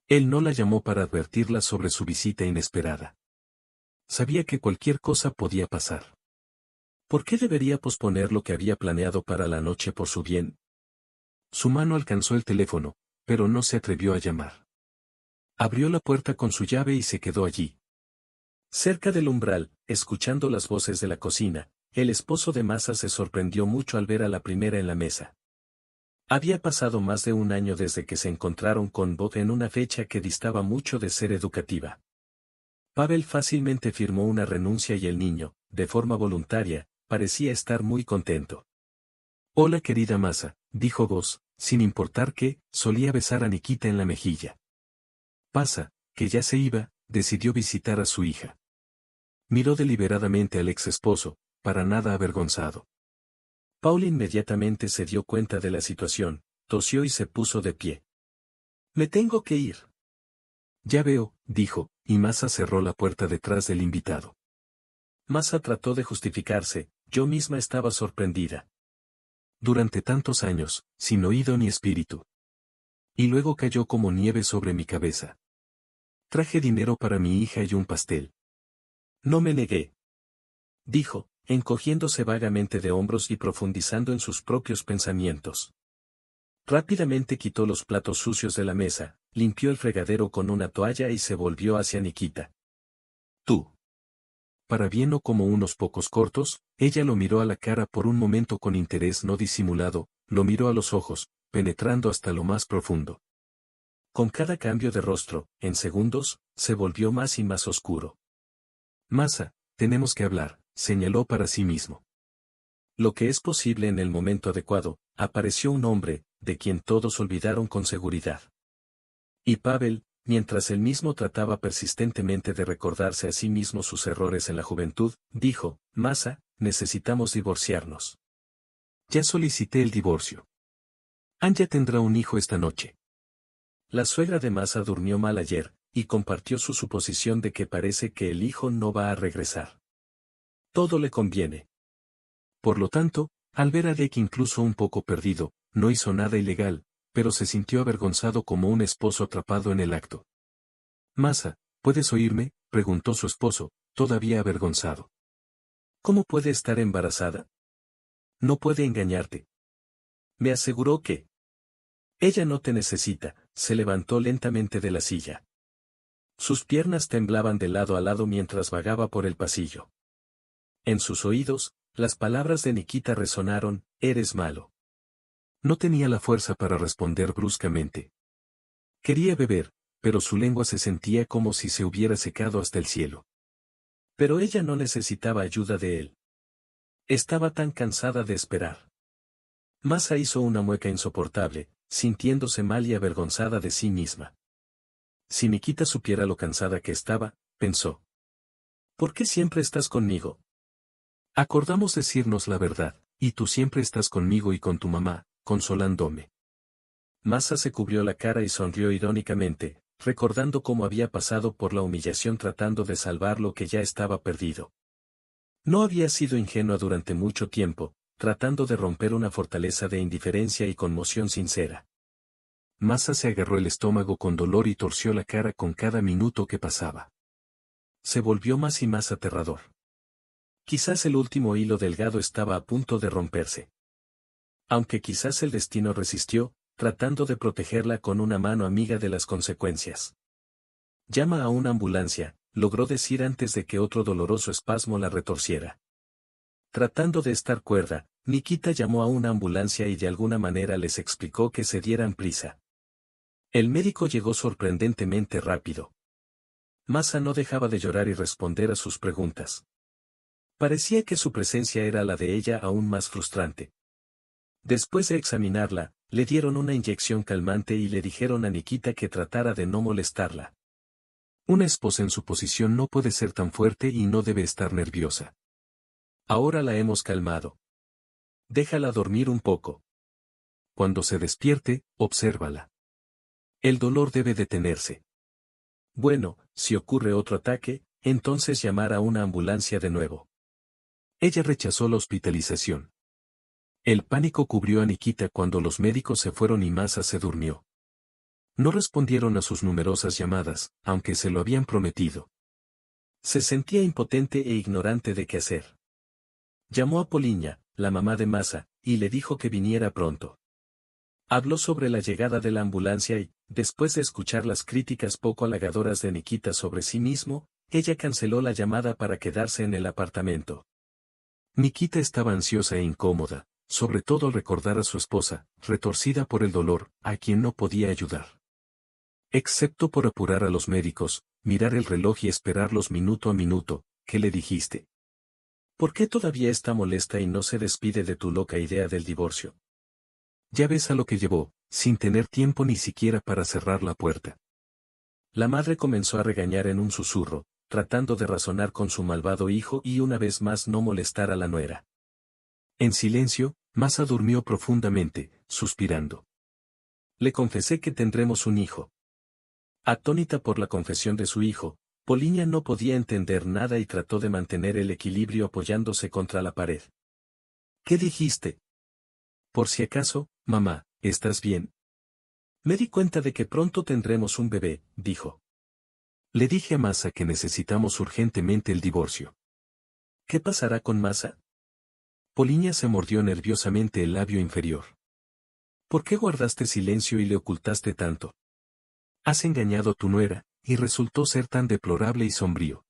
Él no la llamó para advertirla sobre su visita inesperada. Sabía que cualquier cosa podía pasar. ¿Por qué debería posponer lo que había planeado para la noche por su bien? Su mano alcanzó el teléfono, pero no se atrevió a llamar. Abrió la puerta con su llave y se quedó allí. Cerca del umbral, escuchando las voces de la cocina, el esposo de Masa se sorprendió mucho al ver a la primera en la mesa. Había pasado más de un año desde que se encontraron con Bob en una fecha que distaba mucho de ser educativa. Pavel fácilmente firmó una renuncia y el niño, de forma voluntaria, parecía estar muy contento. «Hola querida Masa», dijo Boz, sin importar que, solía besar a Nikita en la mejilla. Pasa, que ya se iba, decidió visitar a su hija. Miró deliberadamente al ex esposo, para nada avergonzado. Paul inmediatamente se dio cuenta de la situación, tosió y se puso de pie. «Me tengo que ir». «Ya veo», dijo, y Masa cerró la puerta detrás del invitado. Masa trató de justificarse, yo misma estaba sorprendida. Durante tantos años, sin oído ni espíritu. Y luego cayó como nieve sobre mi cabeza. Traje dinero para mi hija y un pastel. No me negué. Dijo, encogiéndose vagamente de hombros y profundizando en sus propios pensamientos. Rápidamente quitó los platos sucios de la mesa, limpió el fregadero con una toalla y se volvió hacia Nikita. «Tú». Para bien o como unos pocos cortos, ella lo miró a la cara por un momento con interés no disimulado, lo miró a los ojos, penetrando hasta lo más profundo. Con cada cambio de rostro, en segundos, se volvió más y más oscuro. «Masa, tenemos que hablar», señaló para sí mismo. Lo que es posible en el momento adecuado, apareció un hombre, de quien todos olvidaron con seguridad. Y Pavel, mientras él mismo trataba persistentemente de recordarse a sí mismo sus errores en la juventud, dijo, «Masa, necesitamos divorciarnos». «Ya solicité el divorcio. Anya tendrá un hijo esta noche». La suegra de Masa durmió mal ayer, y compartió su suposición de que parece que el hijo no va a regresar. Todo le conviene. Por lo tanto, al ver a Dek incluso un poco perdido, no hizo nada ilegal, pero se sintió avergonzado como un esposo atrapado en el acto. «Masa, ¿puedes oírme?», preguntó su esposo, todavía avergonzado. «¿Cómo puede estar embarazada? No puede engañarte». Me aseguró que. «Ella no te necesita», se levantó lentamente de la silla. Sus piernas temblaban de lado a lado mientras vagaba por el pasillo. En sus oídos, las palabras de Nikita resonaron, «Eres malo». No tenía la fuerza para responder bruscamente. Quería beber, pero su lengua se sentía como si se hubiera secado hasta el cielo. Pero ella no necesitaba ayuda de él. Estaba tan cansada de esperar. Masa hizo una mueca insoportable, sintiéndose mal y avergonzada de sí misma. Si Nikita supiera lo cansada que estaba, pensó. «¿Por qué siempre estás conmigo? Acordamos decirnos la verdad, y tú siempre estás conmigo y con tu mamá, consolándome». Masa se cubrió la cara y sonrió irónicamente, recordando cómo había pasado por la humillación tratando de salvar lo que ya estaba perdido. No había sido ingenua durante mucho tiempo, tratando de romper una fortaleza de indiferencia y conmoción sincera. Masa se agarró el estómago con dolor y torció la cara con cada minuto que pasaba. Se volvió más y más aterrador. Quizás el último hilo delgado estaba a punto de romperse. Aunque quizás el destino resistió, tratando de protegerla con una mano amiga de las consecuencias. «Llama a una ambulancia», logró decir antes de que otro doloroso espasmo la retorciera. Tratando de estar cuerda, Nikita llamó a una ambulancia y de alguna manera les explicó que se dieran prisa. El médico llegó sorprendentemente rápido. Masa no dejaba de llorar y responder a sus preguntas. Parecía que su presencia era la de ella aún más frustrante. Después de examinarla, le dieron una inyección calmante y le dijeron a Nikita que tratara de no molestarla. Una esposa en su posición no puede ser tan fuerte y no debe estar nerviosa. Ahora la hemos calmado. Déjala dormir un poco. Cuando se despierte, obsérvala. El dolor debe detenerse. Bueno, si ocurre otro ataque, entonces llamar a una ambulancia de nuevo. Ella rechazó la hospitalización. El pánico cubrió a Nikita cuando los médicos se fueron y Masa se durmió. No respondieron a sus numerosas llamadas, aunque se lo habían prometido. Se sentía impotente e ignorante de qué hacer. Llamó a Poliña, la mamá de Masa, y le dijo que viniera pronto. Habló sobre la llegada de la ambulancia y, después de escuchar las críticas poco halagadoras de Nikita sobre sí mismo, ella canceló la llamada para quedarse en el apartamento. Nikita estaba ansiosa e incómoda, sobre todo al recordar a su esposa, retorcida por el dolor, a quien no podía ayudar. Excepto por apurar a los médicos, mirar el reloj y esperarlos minuto a minuto. ¿Qué le dijiste? ¿Por qué todavía está molesta y no se despide de tu loca idea del divorcio? Ya ves a lo que llevó, sin tener tiempo ni siquiera para cerrar la puerta. La madre comenzó a regañar en un susurro, tratando de razonar con su malvado hijo y una vez más no molestar a la nuera. En silencio, Masa durmió profundamente, suspirando. Le confesé que tendremos un hijo. Atónita por la confesión de su hijo, Poliña no podía entender nada y trató de mantener el equilibrio apoyándose contra la pared. ¿Qué dijiste? Por si acaso, mamá, ¿estás bien? Me di cuenta de que pronto tendremos un bebé, dijo. Le dije a Masa que necesitamos urgentemente el divorcio. ¿Qué pasará con Masa? Poliña se mordió nerviosamente el labio inferior. ¿Por qué guardaste silencio y le ocultaste tanto? Has engañado a tu nuera, y resultó ser tan deplorable y sombrío.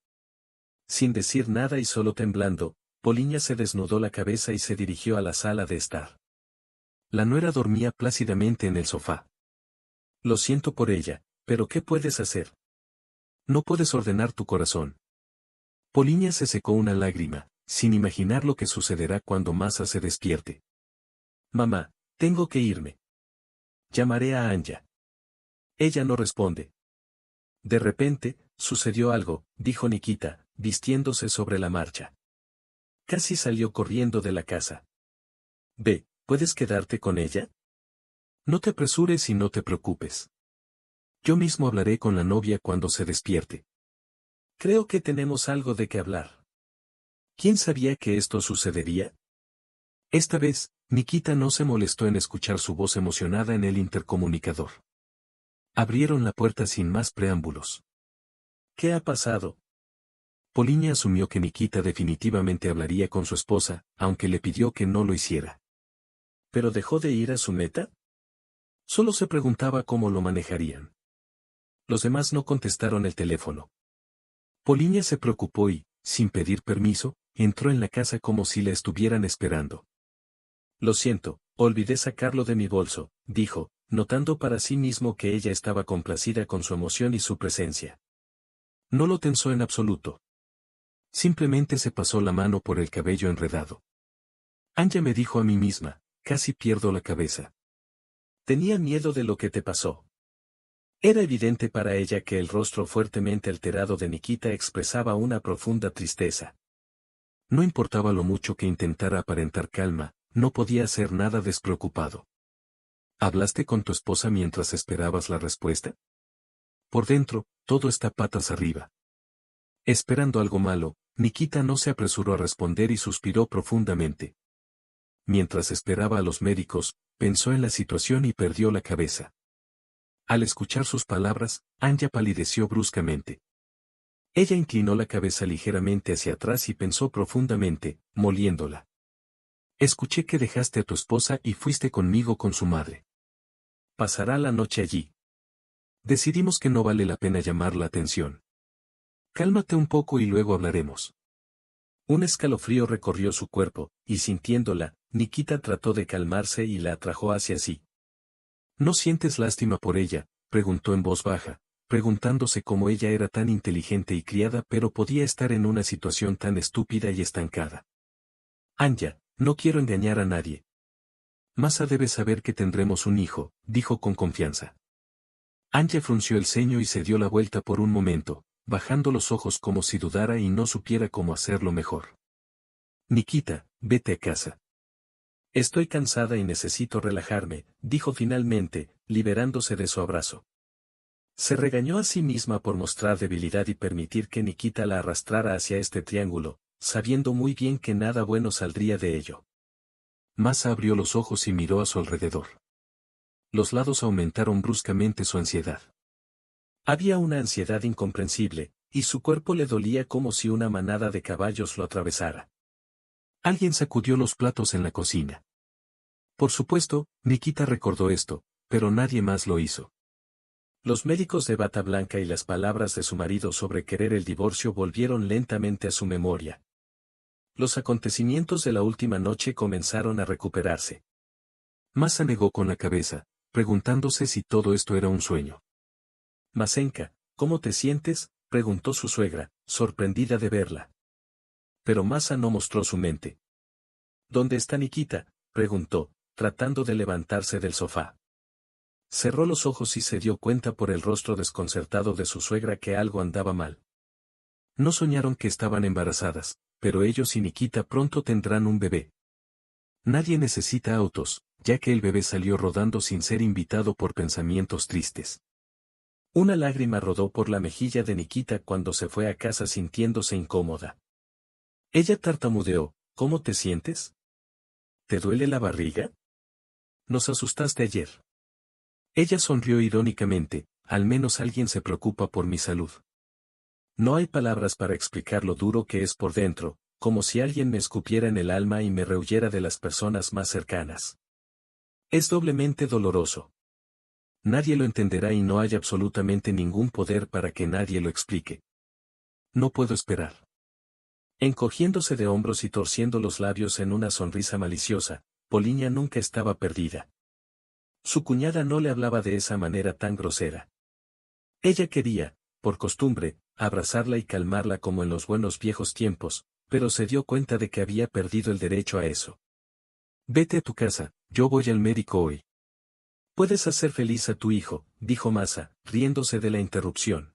Sin decir nada y solo temblando, Poliña se desnudó la cabeza y se dirigió a la sala de estar. La nuera dormía plácidamente en el sofá. Lo siento por ella, pero ¿qué puedes hacer? No puedes ordenar tu corazón. Poliña se secó una lágrima, sin imaginar lo que sucederá cuando Masa se despierte. Mamá, tengo que irme. Llamaré a Anja. Ella no responde. De repente, sucedió algo, dijo Nikita, vistiéndose sobre la marcha. Casi salió corriendo de la casa. Ve, ¿puedes quedarte con ella? No te apresures y no te preocupes. Yo mismo hablaré con la novia cuando se despierte. Creo que tenemos algo de qué hablar. ¿Quién sabía que esto sucedería? Esta vez, Nikita no se molestó en escuchar su voz emocionada en el intercomunicador. Abrieron la puerta sin más preámbulos. ¿Qué ha pasado? Poliña asumió que Nikita definitivamente hablaría con su esposa, aunque le pidió que no lo hiciera. ¿Pero dejó de ir a su meta? Solo se preguntaba cómo lo manejarían. Los demás no contestaron el teléfono. Poliña se preocupó y, sin pedir permiso, entró en la casa como si la estuvieran esperando. Lo siento, olvidé sacarlo de mi bolso, dijo, notando para sí mismo que ella estaba complacida con su emoción y su presencia. No lo tensó en absoluto. Simplemente se pasó la mano por el cabello enredado. Anja me dijo a mí misma, casi pierdo la cabeza. Tenía miedo de lo que te pasó. Era evidente para ella que el rostro fuertemente alterado de Nikita expresaba una profunda tristeza. No importaba lo mucho que intentara aparentar calma, no podía hacer nada despreocupado. ¿Hablaste con tu esposa mientras esperabas la respuesta? Por dentro, todo está patas arriba. Esperando algo malo, Nikita no se apresuró a responder y suspiró profundamente. Mientras esperaba a los médicos, pensó en la situación y perdió la cabeza. Al escuchar sus palabras, Anja palideció bruscamente. Ella inclinó la cabeza ligeramente hacia atrás y pensó profundamente, moliéndola. Escuché que dejaste a tu esposa y fuiste conmigo con su madre. Pasará la noche allí. Decidimos que no vale la pena llamar la atención. Cálmate un poco y luego hablaremos. Un escalofrío recorrió su cuerpo, y sintiéndola, Nikita trató de calmarse y la atrajo hacia sí. ¿No sientes lástima por ella?, preguntó en voz baja, preguntándose cómo ella era tan inteligente y criada pero podía estar en una situación tan estúpida y estancada. Anja, no quiero engañar a nadie. Masa debe saber que tendremos un hijo, dijo con confianza. Anja frunció el ceño y se dio la vuelta por un momento, bajando los ojos como si dudara y no supiera cómo hacerlo mejor. Nikita, vete a casa. Estoy cansada y necesito relajarme, dijo finalmente, liberándose de su abrazo. Se regañó a sí misma por mostrar debilidad y permitir que Nikita la arrastrara hacia este triángulo, sabiendo muy bien que nada bueno saldría de ello. Masa abrió los ojos y miró a su alrededor. Los lados aumentaron bruscamente su ansiedad. Había una ansiedad incomprensible, y su cuerpo le dolía como si una manada de caballos lo atravesara. Alguien sacudió los platos en la cocina. Por supuesto, Nikita recordó esto, pero nadie más lo hizo. Los médicos de bata blanca y las palabras de su marido sobre querer el divorcio volvieron lentamente a su memoria. Los acontecimientos de la última noche comenzaron a recuperarse. Masa negó con la cabeza, preguntándose si todo esto era un sueño. Masenka, ¿cómo te sientes?, preguntó su suegra, sorprendida de verla. Pero Masa no mostró su mente. ¿Dónde está Nikita?, preguntó, tratando de levantarse del sofá. Cerró los ojos y se dio cuenta por el rostro desconcertado de su suegra que algo andaba mal. No soñaron que estaban embarazadas, pero ellos y Nikita pronto tendrán un bebé. Nadie necesita autos, ya que el bebé salió rodando sin ser invitado por pensamientos tristes. Una lágrima rodó por la mejilla de Nikita cuando se fue a casa sintiéndose incómoda. Ella tartamudeó, ¿cómo te sientes? ¿Te duele la barriga? Nos asustaste ayer. Ella sonrió irónicamente, al menos alguien se preocupa por mi salud. No hay palabras para explicar lo duro que es por dentro, como si alguien me escupiera en el alma y me rehuyera de las personas más cercanas. Es doblemente doloroso. Nadie lo entenderá y no hay absolutamente ningún poder para que nadie lo explique. No puedo esperar. Encogiéndose de hombros y torciendo los labios en una sonrisa maliciosa, Poliña nunca estaba perdida. Su cuñada no le hablaba de esa manera tan grosera. Ella quería, por costumbre, abrazarla y calmarla como en los buenos viejos tiempos, pero se dio cuenta de que había perdido el derecho a eso. Vete a tu casa, yo voy al médico hoy. Puedes hacer feliz a tu hijo, dijo Masa, riéndose de la interrupción.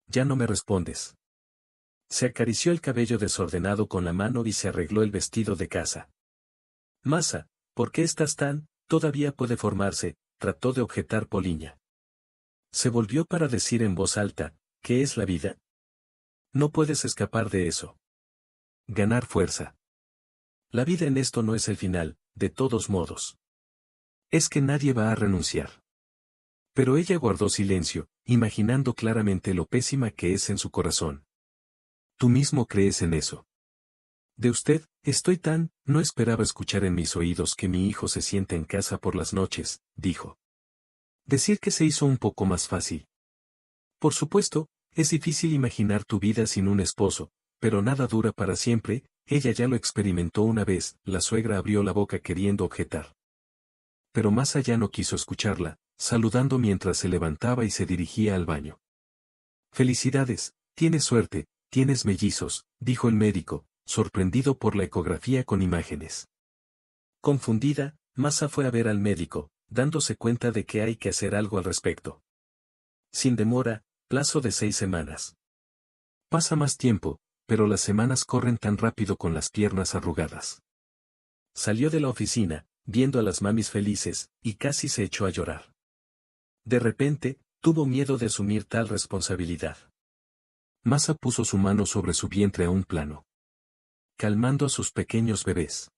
Ya no me respondes. Se acarició el cabello desordenado con la mano y se arregló el vestido de casa. Masa, ¿por qué estás tan? Todavía puede formarse, trató de objetar Poliña. Se volvió para decir en voz alta, ¿qué es la vida? No puedes escapar de eso. Ganar fuerza. La vida en esto no es el final, de todos modos. Es que nadie va a renunciar. Pero ella guardó silencio, imaginando claramente lo pésima que es en su corazón. Tú mismo crees en eso. De usted, no esperaba escuchar en mis oídos que mi hijo se siente en casa por las noches, dijo. Decir que se hizo un poco más fácil. Por supuesto, es difícil imaginar tu vida sin un esposo, pero nada dura para siempre, ella ya lo experimentó una vez, la suegra abrió la boca queriendo objetar. Pero más allá no quiso escucharla, saludando mientras se levantaba y se dirigía al baño. Felicidades, tienes suerte, tienes mellizos, dijo el médico, sorprendido por la ecografía con imágenes. Confundida, Masa fue a ver al médico, dándose cuenta de que hay que hacer algo al respecto. Sin demora, plazo de 6 semanas. Pasa más tiempo, pero las semanas corren tan rápido con las piernas arrugadas. Salió de la oficina, viendo a las mamis felices, y casi se echó a llorar. De repente, tuvo miedo de asumir tal responsabilidad. Masa puso su mano sobre su vientre a un plano, calmando a sus pequeños bebés.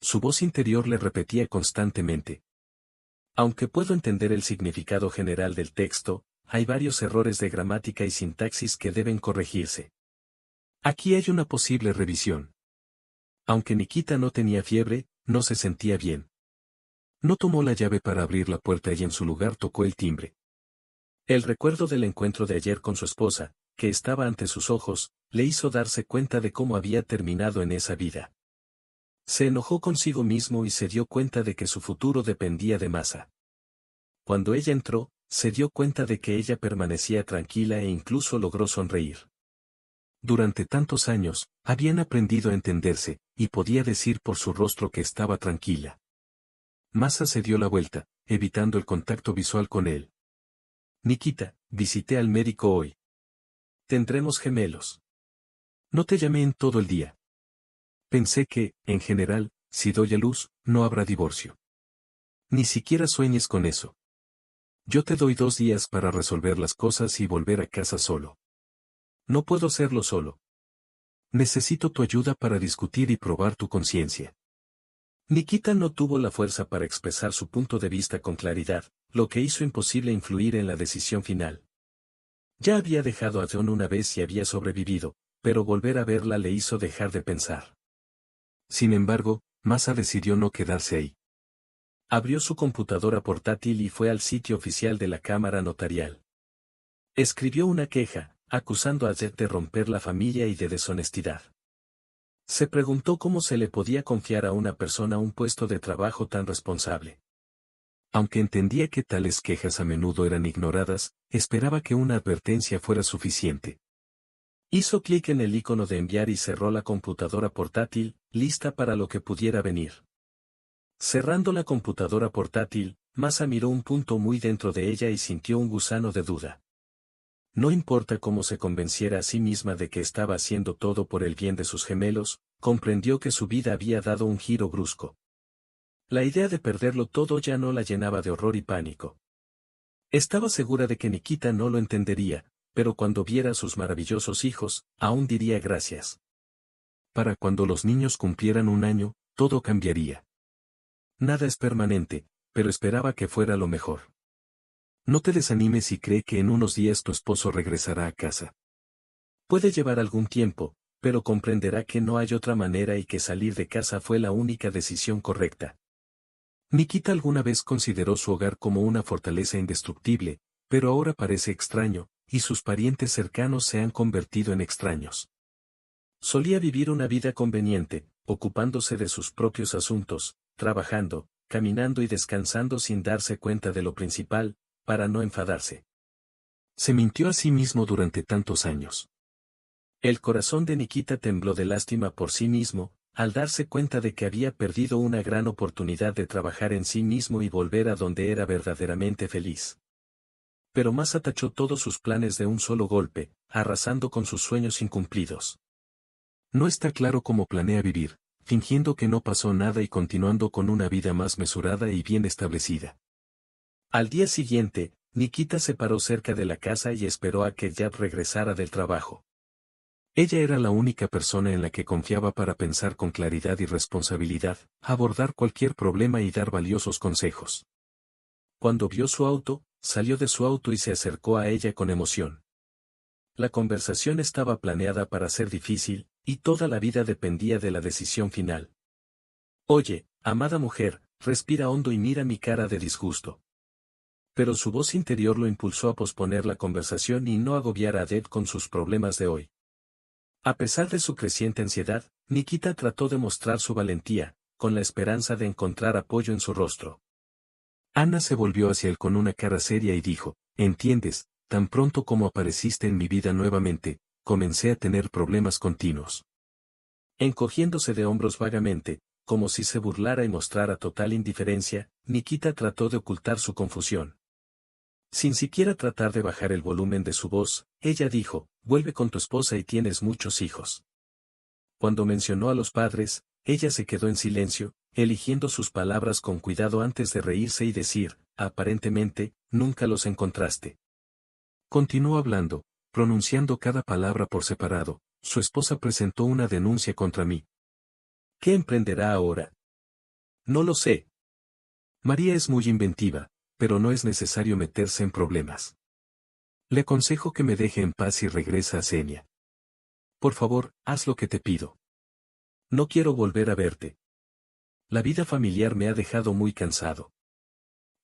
Su voz interior le repetía constantemente. Aunque puedo entender el significado general del texto, hay varios errores de gramática y sintaxis que deben corregirse. Aquí hay una posible revisión. Aunque Nikita no tenía fiebre, no se sentía bien. No tomó la llave para abrir la puerta y en su lugar tocó el timbre. El recuerdo del encuentro de ayer con su esposa, que estaba ante sus ojos, le hizo darse cuenta de cómo había terminado en esa vida. Se enojó consigo mismo y se dio cuenta de que su futuro dependía de Masa. Cuando ella entró, se dio cuenta de que ella permanecía tranquila e incluso logró sonreír. Durante tantos años, habían aprendido a entenderse, y podía decir por su rostro que estaba tranquila. Masa se dio la vuelta, evitando el contacto visual con él. Nikita, visité al médico hoy. Tendremos gemelos. No te llamé en todo el día. Pensé que, en general, si doy a luz, no habrá divorcio. Ni siquiera sueñes con eso. Yo te doy 2 días para resolver las cosas y volver a casa solo. No puedo hacerlo solo. Necesito tu ayuda para discutir y probar tu conciencia. Nikita no tuvo la fuerza para expresar su punto de vista con claridad, lo que hizo imposible influir en la decisión final. Ya había dejado a John una vez y había sobrevivido, pero volver a verla le hizo dejar de pensar. Sin embargo, Masa decidió no quedarse ahí. Abrió su computadora portátil y fue al sitio oficial de la Cámara Notarial. Escribió una queja, acusando a Jed de romper la familia y de deshonestidad. Se preguntó cómo se le podía confiar a una persona un puesto de trabajo tan responsable. Aunque entendía que tales quejas a menudo eran ignoradas, esperaba que una advertencia fuera suficiente. Hizo clic en el icono de enviar y cerró la computadora portátil, lista para lo que pudiera venir. Cerrando la computadora portátil, Masa miró un punto muy dentro de ella y sintió un gusano de duda. No importa cómo se convenciera a sí misma de que estaba haciendo todo por el bien de sus gemelos, comprendió que su vida había dado un giro brusco. La idea de perderlo todo ya no la llenaba de horror y pánico. Estaba segura de que Nikita no lo entendería, pero cuando viera a sus maravillosos hijos, aún diría gracias. Para cuando los niños cumplieran 1 año, todo cambiaría. Nada es permanente, pero esperaba que fuera lo mejor. No te desanimes y cree que en unos días tu esposo regresará a casa. Puede llevar algún tiempo, pero comprenderá que no hay otra manera y que salir de casa fue la única decisión correcta. Nikita alguna vez consideró su hogar como una fortaleza indestructible, pero ahora parece extraño, y sus parientes cercanos se han convertido en extraños. Solía vivir una vida conveniente, ocupándose de sus propios asuntos, trabajando, caminando y descansando sin darse cuenta de lo principal, para no enfadarse. Se mintió a sí mismo durante tantos años. El corazón de Nikita tembló de lástima por sí mismo, al darse cuenta de que había perdido una gran oportunidad de trabajar en sí mismo y volver a donde era verdaderamente feliz. Pero Masa tachó todos sus planes de un solo golpe, arrasando con sus sueños incumplidos. No está claro cómo planea vivir, fingiendo que no pasó nada y continuando con una vida más mesurada y bien establecida. Al día siguiente, Nikita se paró cerca de la casa y esperó a que Jad regresara del trabajo. Ella era la única persona en la que confiaba para pensar con claridad y responsabilidad, abordar cualquier problema y dar valiosos consejos. Cuando vio su auto, salió de su auto y se acercó a ella con emoción. La conversación estaba planeada para ser difícil, y toda la vida dependía de la decisión final. Oye, amada mujer, respira hondo y mira mi cara de disgusto. Pero su voz interior lo impulsó a posponer la conversación y no agobiar a Deb con sus problemas de hoy. A pesar de su creciente ansiedad, Nikita trató de mostrar su valentía, con la esperanza de encontrar apoyo en su rostro. Ana se volvió hacia él con una cara seria y dijo, «Entiendes, tan pronto como apareciste en mi vida nuevamente, comencé a tener problemas continuos». Encogiéndose de hombros vagamente, como si se burlara y mostrara total indiferencia, Nikita trató de ocultar su confusión. Sin siquiera tratar de bajar el volumen de su voz, ella dijo, «Vuelve con tu esposa y tienes muchos hijos». Cuando mencionó a los padres, ella se quedó en silencio, eligiendo sus palabras con cuidado antes de reírse y decir, «Aparentemente, nunca los encontraste». Continuó hablando, pronunciando cada palabra por separado. Su esposa presentó una denuncia contra mí. ¿Qué emprenderá ahora? No lo sé. María es muy inventiva, pero no es necesario meterse en problemas. Le aconsejo que me deje en paz y regresa a Senia. Por favor, haz lo que te pido. No quiero volver a verte. La vida familiar me ha dejado muy cansado.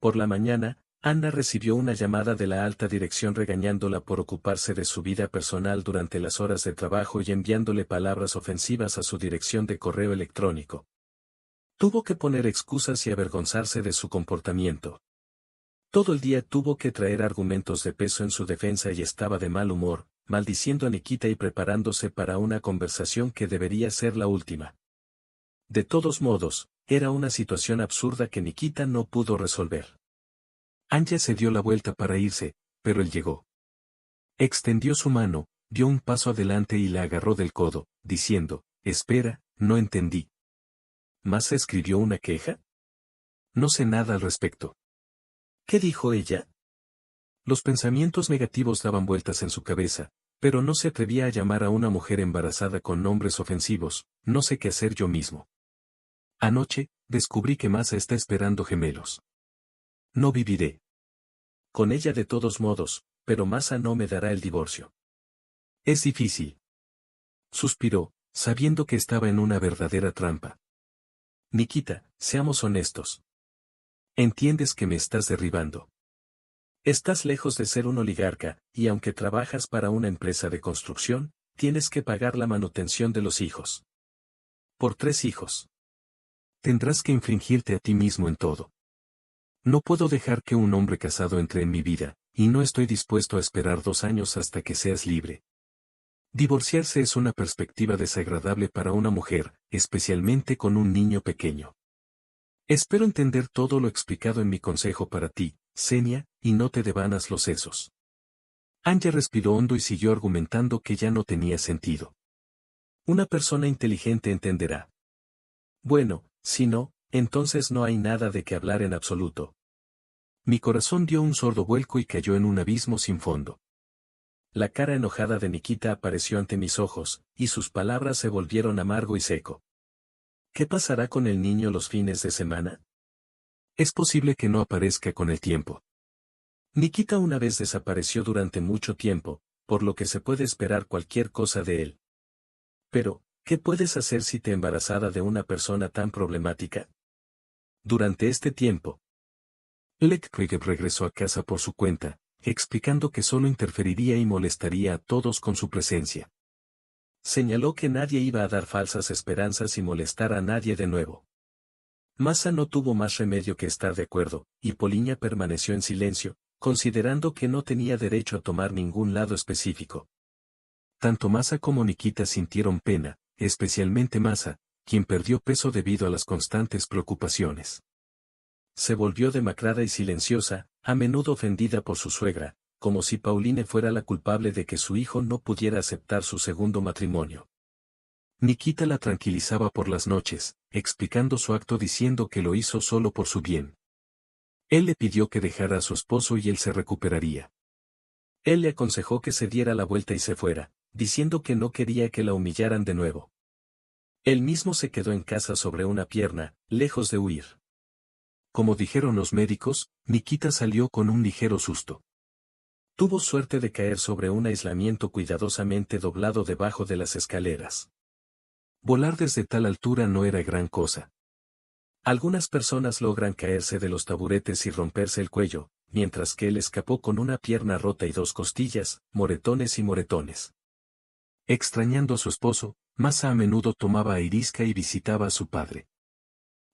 Por la mañana, Anna recibió una llamada de la alta dirección regañándola por ocuparse de su vida personal durante las horas de trabajo y enviándole palabras ofensivas a su dirección de correo electrónico. Tuvo que poner excusas y avergonzarse de su comportamiento. Todo el día tuvo que traer argumentos de peso en su defensa y estaba de mal humor, maldiciendo a Nikita y preparándose para una conversación que debería ser la última. De todos modos, era una situación absurda que Nikita no pudo resolver. Anya se dio la vuelta para irse, pero él llegó. Extendió su mano, dio un paso adelante y la agarró del codo, diciendo, «Espera, no entendí». ¿Más escribió una queja? No sé nada al respecto. ¿Qué dijo ella? Los pensamientos negativos daban vueltas en su cabeza, pero no se atrevía a llamar a una mujer embarazada con nombres ofensivos, no sé qué hacer yo mismo. Anoche, descubrí que Masa está esperando gemelos. No viviré con ella de todos modos, pero Masa no me dará el divorcio. Es difícil. Suspiró, sabiendo que estaba en una verdadera trampa. Nikita, seamos honestos. Entiendes que me estás derribando. Estás lejos de ser un oligarca, y aunque trabajas para una empresa de construcción, tienes que pagar la manutención de los hijos. Por 3 hijos. Tendrás que infringirte a ti mismo en todo. No puedo dejar que un hombre casado entre en mi vida, y no estoy dispuesto a esperar 2 años hasta que seas libre. Divorciarse es una perspectiva desagradable para una mujer, especialmente con un niño pequeño. Espero entender todo lo explicado en mi consejo para ti, Xenia, y no te devanas los sesos. Anya respiró hondo y siguió argumentando que ya no tenía sentido. Una persona inteligente entenderá. Bueno, si no, entonces no hay nada de qué hablar en absoluto. Mi corazón dio un sordo vuelco y cayó en un abismo sin fondo. La cara enojada de Nikita apareció ante mis ojos, y sus palabras se volvieron amargo y seco. ¿Qué pasará con el niño los fines de semana? Es posible que no aparezca con el tiempo. Nikita una vez desapareció durante mucho tiempo, por lo que se puede esperar cualquier cosa de él. Pero, ¿qué puedes hacer si te embarazada de una persona tan problemática? Durante este tiempo, Lek regresó a casa por su cuenta, explicando que solo interferiría y molestaría a todos con su presencia. Señaló que nadie iba a dar falsas esperanzas y molestar a nadie de nuevo. Masa no tuvo más remedio que estar de acuerdo, y Poliña permaneció en silencio, considerando que no tenía derecho a tomar ningún lado específico. Tanto Masa como Nikita sintieron pena, especialmente Masa, quien perdió peso debido a las constantes preocupaciones. Se volvió demacrada y silenciosa, a menudo ofendida por su suegra, como si Pauline fuera la culpable de que su hijo no pudiera aceptar su segundo matrimonio. Nikita la tranquilizaba por las noches, explicando su acto diciendo que lo hizo solo por su bien. Él le pidió que dejara a su esposo y él se recuperaría. Él le aconsejó que se diera la vuelta y se fuera, diciendo que no quería que la humillaran de nuevo. Él mismo se quedó en casa sobre una pierna, lejos de huir. Como dijeron los médicos, Nikita salió con un ligero susto. Tuvo suerte de caer sobre un aislamiento cuidadosamente doblado debajo de las escaleras. Volar desde tal altura no era gran cosa. Algunas personas logran caerse de los taburetes y romperse el cuello, mientras que él escapó con una pierna rota y 2 costillas, moretones y moretones. Extrañando a su esposo, Masa a menudo tomaba airisca y visitaba a su padre.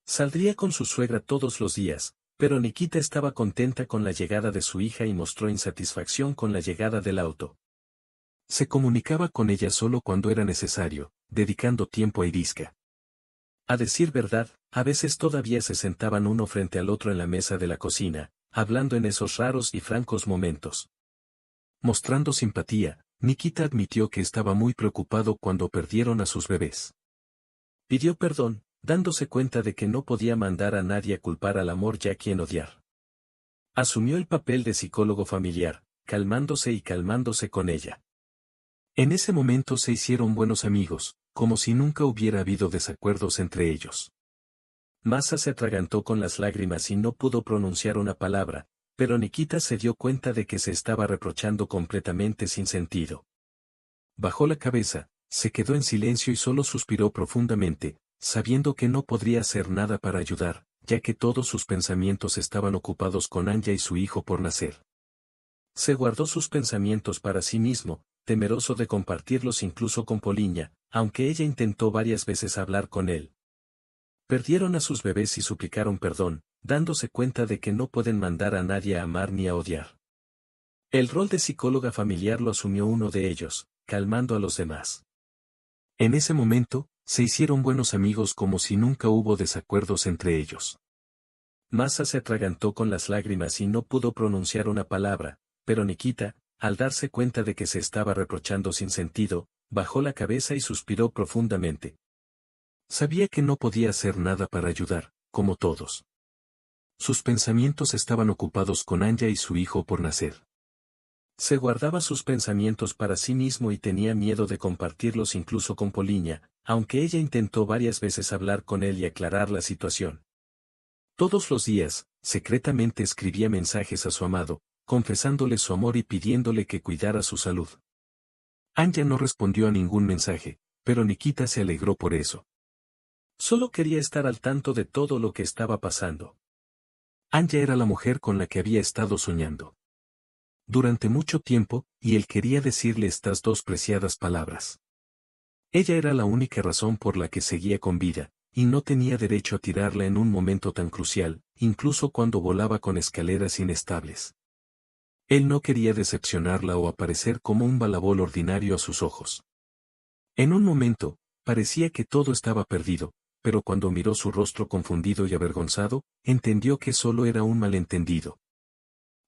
Saldría con su suegra todos los días, pero Nikita estaba contenta con la llegada de su hija y mostró insatisfacción con la llegada del auto. Se comunicaba con ella solo cuando era necesario, dedicando tiempo a Iriska. A decir verdad, a veces todavía se sentaban uno frente al otro en la mesa de la cocina, hablando en esos raros y francos momentos. Mostrando simpatía, Nikita admitió que estaba muy preocupado cuando perdieron a sus bebés. Pidió perdón, dándose cuenta de que no podía mandar a nadie a culpar al amor ya quien odiar. Asumió el papel de psicólogo familiar, calmándose con ella. En ese momento se hicieron buenos amigos, como si nunca hubiera habido desacuerdos entre ellos. Masa se atragantó con las lágrimas y no pudo pronunciar una palabra, pero Nikita se dio cuenta de que se estaba reprochando completamente sin sentido. Bajó la cabeza, se quedó en silencio y solo suspiró profundamente, sabiendo que no podría hacer nada para ayudar, ya que todos sus pensamientos estaban ocupados con Anya y su hijo por nacer. Se guardó sus pensamientos para sí mismo, temeroso de compartirlos incluso con Poliña, aunque ella intentó varias veces hablar con él. Perdieron a sus bebés y suplicaron perdón, dándose cuenta de que no pueden mandar a nadie a amar ni a odiar. El rol de psicóloga familiar lo asumió uno de ellos, calmando a los demás. En ese momento, se hicieron buenos amigos como si nunca hubo desacuerdos entre ellos. Masa se atragantó con las lágrimas y no pudo pronunciar una palabra, pero Nikita, al darse cuenta de que se estaba reprochando sin sentido, bajó la cabeza y suspiró profundamente. Sabía que no podía hacer nada para ayudar, como todos. Sus pensamientos estaban ocupados con Anya y su hijo por nacer. Se guardaba sus pensamientos para sí mismo y tenía miedo de compartirlos incluso con Poliña, aunque ella intentó varias veces hablar con él y aclarar la situación. Todos los días, secretamente escribía mensajes a su amado, confesándole su amor y pidiéndole que cuidara su salud. Anya no respondió a ningún mensaje, pero Nikita se alegró por eso. Solo quería estar al tanto de todo lo que estaba pasando. Anya era la mujer con la que había estado soñando durante mucho tiempo, y él quería decirle estas dos preciadas palabras. Ella era la única razón por la que seguía con vida, y no tenía derecho a tirarla en un momento tan crucial, incluso cuando volaba con escaleras inestables. Él no quería decepcionarla o aparecer como un balabol ordinario a sus ojos. En un momento, parecía que todo estaba perdido, pero cuando miró su rostro confundido y avergonzado, entendió que solo era un malentendido.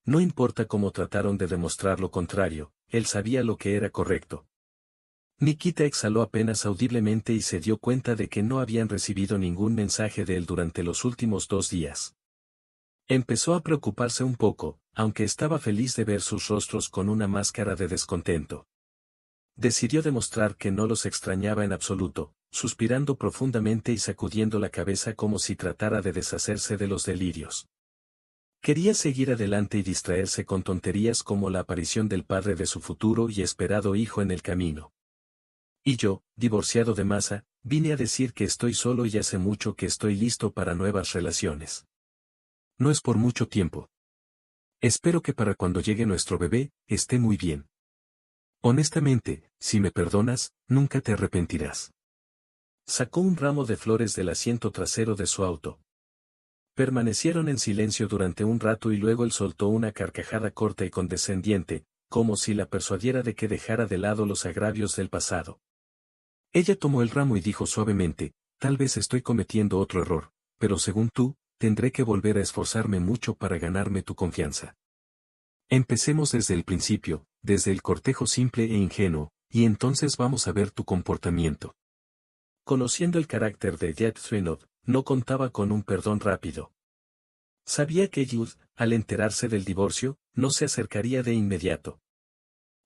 No importa cómo trataron de demostrar lo contrario, él sabía lo que era correcto. Nikita exhaló apenas audiblemente y se dio cuenta de que no habían recibido ningún mensaje de él durante los últimos 2 días. Empezó a preocuparse un poco, aunque estaba feliz de ver sus rostros con una máscara de descontento. Decidió demostrar que no los extrañaba en absoluto, suspirando profundamente y sacudiendo la cabeza como si tratara de deshacerse de los delirios. Quería seguir adelante y distraerse con tonterías como la aparición del padre de su futuro y esperado hijo en el camino. Y yo, divorciado de Masa, vine a decir que estoy solo y hace mucho que estoy listo para nuevas relaciones. No es por mucho tiempo. Espero que para cuando llegue nuestro bebé, esté muy bien. Honestamente, si me perdonas, nunca te arrepentirás. Sacó un ramo de flores del asiento trasero de su auto. Permanecieron en silencio durante un rato y luego él soltó una carcajada corta y condescendiente, como si la persuadiera de que dejara de lado los agravios del pasado. Ella tomó el ramo y dijo suavemente, tal vez estoy cometiendo otro error, pero según tú, tendré que volver a esforzarme mucho para ganarme tu confianza. Empecemos desde el principio, desde el cortejo simple e ingenuo, y entonces vamos a ver tu comportamiento. Conociendo el carácter de Yevdokimov, no contaba con un perdón rápido. Sabía que Yud, al enterarse del divorcio, no se acercaría de inmediato.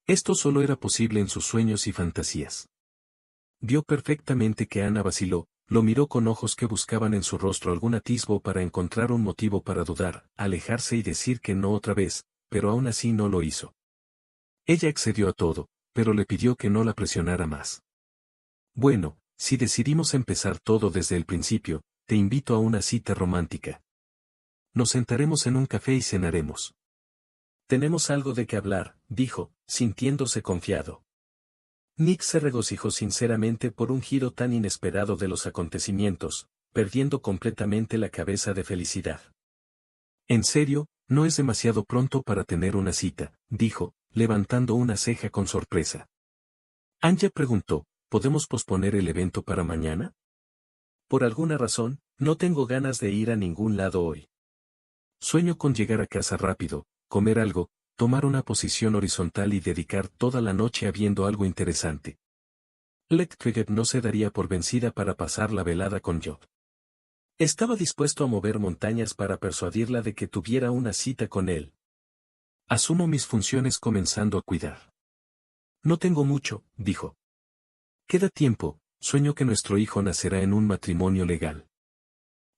Esto solo era posible en sus sueños y fantasías. Vio perfectamente que Ana vaciló, lo miró con ojos que buscaban en su rostro algún atisbo para encontrar un motivo para dudar, alejarse y decir que no otra vez, pero aún así no lo hizo. Ella accedió a todo, pero le pidió que no la presionara más. Bueno, si decidimos empezar todo desde el principio, te invito a una cita romántica. Nos sentaremos en un café y cenaremos. Tenemos algo de qué hablar, dijo, sintiéndose confiado. Nick se regocijó sinceramente por un giro tan inesperado de los acontecimientos, perdiendo completamente la cabeza de felicidad. En serio, no es demasiado pronto para tener una cita, dijo, levantando una ceja con sorpresa. Anya preguntó, ¿podemos posponer el evento para mañana? Por alguna razón, no tengo ganas de ir a ningún lado hoy. Sueño con llegar a casa rápido, comer algo, tomar una posición horizontal y dedicar toda la noche a viendo algo interesante. Lettkriget no se daría por vencida para pasar la velada con Job. Estaba dispuesto a mover montañas para persuadirla de que tuviera una cita con él. Asumo mis funciones comenzando a cuidar. No tengo mucho, dijo. Queda tiempo, sueño que nuestro hijo nacerá en un matrimonio legal.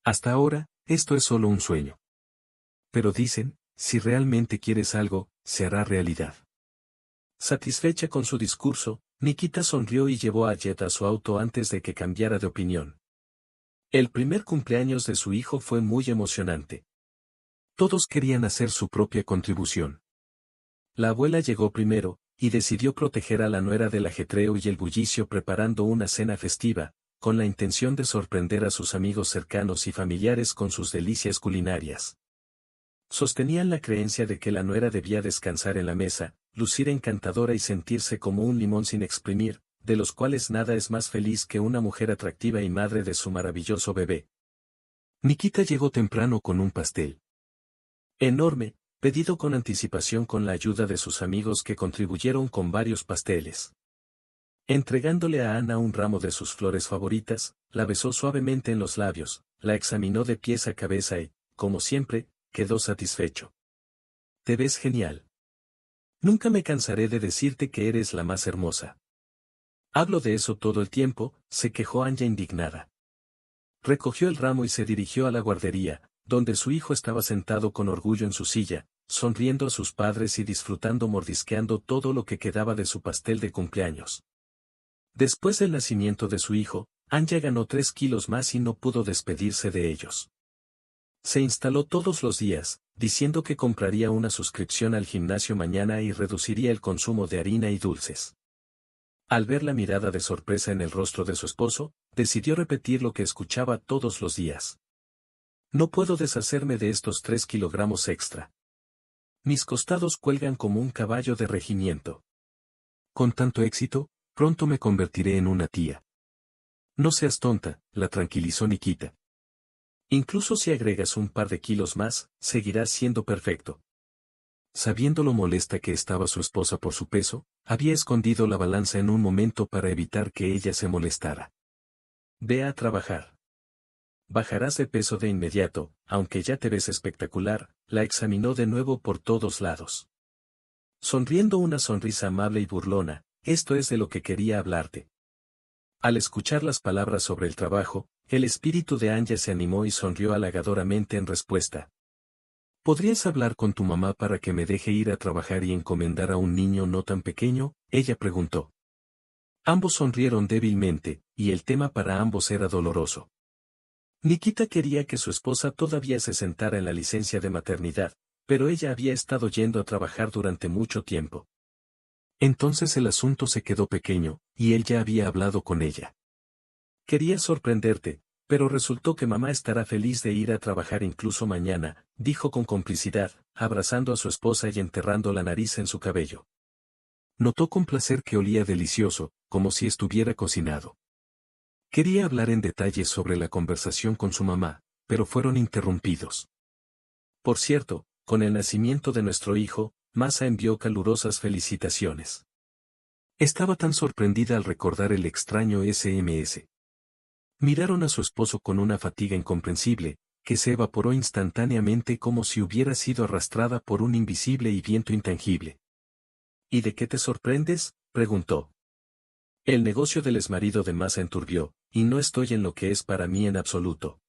Hasta ahora, esto es solo un sueño. Pero dicen, si realmente quieres algo, se hará realidad. Satisfecha con su discurso, Nikita sonrió y llevó a Jet a su auto antes de que cambiara de opinión. El primer cumpleaños de su hijo fue muy emocionante. Todos querían hacer su propia contribución. La abuela llegó primero, y decidió proteger a la nuera del ajetreo y el bullicio preparando una cena festiva, con la intención de sorprender a sus amigos cercanos y familiares con sus delicias culinarias. Sostenían la creencia de que la nuera debía descansar en la mesa, lucir encantadora y sentirse como un limón sin exprimir, de los cuales nada es más feliz que una mujer atractiva y madre de su maravilloso bebé. Nikita llegó temprano con un pastel enorme, pedido con anticipación con la ayuda de sus amigos que contribuyeron con varios pasteles. Entregándole a Ana un ramo de sus flores favoritas, la besó suavemente en los labios, la examinó de pies a cabeza y, como siempre, quedó satisfecho. Te ves genial. Nunca me cansaré de decirte que eres la más hermosa. Hablo de eso todo el tiempo, se quejó Anya indignada. Recogió el ramo y se dirigió a la guardería, donde su hijo estaba sentado con orgullo en su silla, sonriendo a sus padres y disfrutando mordisqueando todo lo que quedaba de su pastel de cumpleaños. Después del nacimiento de su hijo, Anya ganó 3 kilos más y no pudo despedirse de ellos. Se instaló todos los días, diciendo que compraría una suscripción al gimnasio mañana y reduciría el consumo de harina y dulces. Al ver la mirada de sorpresa en el rostro de su esposo, decidió repetir lo que escuchaba todos los días. No puedo deshacerme de estos 3 kilogramos extra. Mis costados cuelgan como un caballo de regimiento. Con tanto éxito, pronto me convertiré en una tía. No seas tonta, la tranquilizó Nikita. Incluso si agregas un par de kilos más, seguirás siendo perfecto. Sabiendo lo molesta que estaba su esposa por su peso, había escondido la balanza en un momento para evitar que ella se molestara. Ve a trabajar. Bajarás de peso de inmediato, aunque ya te ves espectacular, la examinó de nuevo por todos lados. Sonriendo una sonrisa amable y burlona, esto es de lo que quería hablarte. Al escuchar las palabras sobre el trabajo, el espíritu de Anya se animó y sonrió halagadoramente en respuesta. ¿Podrías hablar con tu mamá para que me deje ir a trabajar y encomendar a un niño no tan pequeño? Ella preguntó. Ambos sonrieron débilmente, y el tema para ambos era doloroso. Nikita quería que su esposa todavía se sentara en la licencia de maternidad, pero ella había estado yendo a trabajar durante mucho tiempo. Entonces el asunto se quedó pequeño, y él ya había hablado con ella. Quería sorprenderte, pero resultó que mamá estará feliz de ir a trabajar incluso mañana, dijo con complicidad, abrazando a su esposa y enterrando la nariz en su cabello. Notó con placer que olía delicioso, como si estuviera cocinado. Quería hablar en detalles sobre la conversación con su mamá, pero fueron interrumpidos. Por cierto, con el nacimiento de nuestro hijo, Masa envió calurosas felicitaciones. Estaba tan sorprendida al recordar el extraño SMS. Miraron a su esposo con una fatiga incomprensible, que se evaporó instantáneamente como si hubiera sido arrastrada por un invisible y viento intangible. ¿Y de qué te sorprendes?, preguntó. El negocio del exmarido de Masa enturbió, y no estoy en lo que es para mí en absoluto.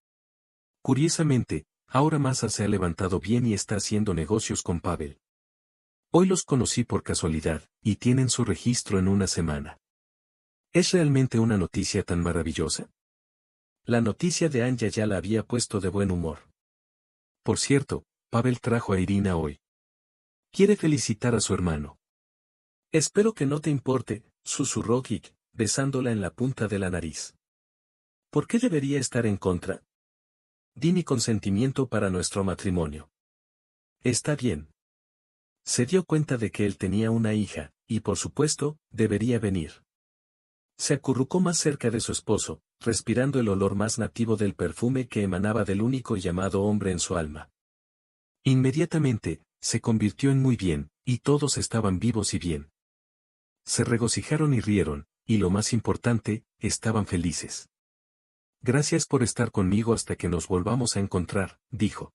Curiosamente, ahora Masa se ha levantado bien y está haciendo negocios con Pavel. Hoy los conocí por casualidad, y tienen su registro en una semana. ¿Es realmente una noticia tan maravillosa? La noticia de Anya ya la había puesto de buen humor. Por cierto, Pavel trajo a Irina hoy. Quiere felicitar a su hermano. Espero que no te importe, susurró Kik, besándola en la punta de la nariz. ¿Por qué debería estar en contra? Di mi consentimiento para nuestro matrimonio. Está bien. Se dio cuenta de que él tenía una hija, y por supuesto, debería venir. Se acurrucó más cerca de su esposo, respirando el olor más nativo del perfume que emanaba del único llamado hombre en su alma. Inmediatamente, se convirtió en muy bien, y todos estaban vivos y bien. Se regocijaron y rieron, y lo más importante, estaban felices. Gracias por estar conmigo hasta que nos volvamos a encontrar, dijo.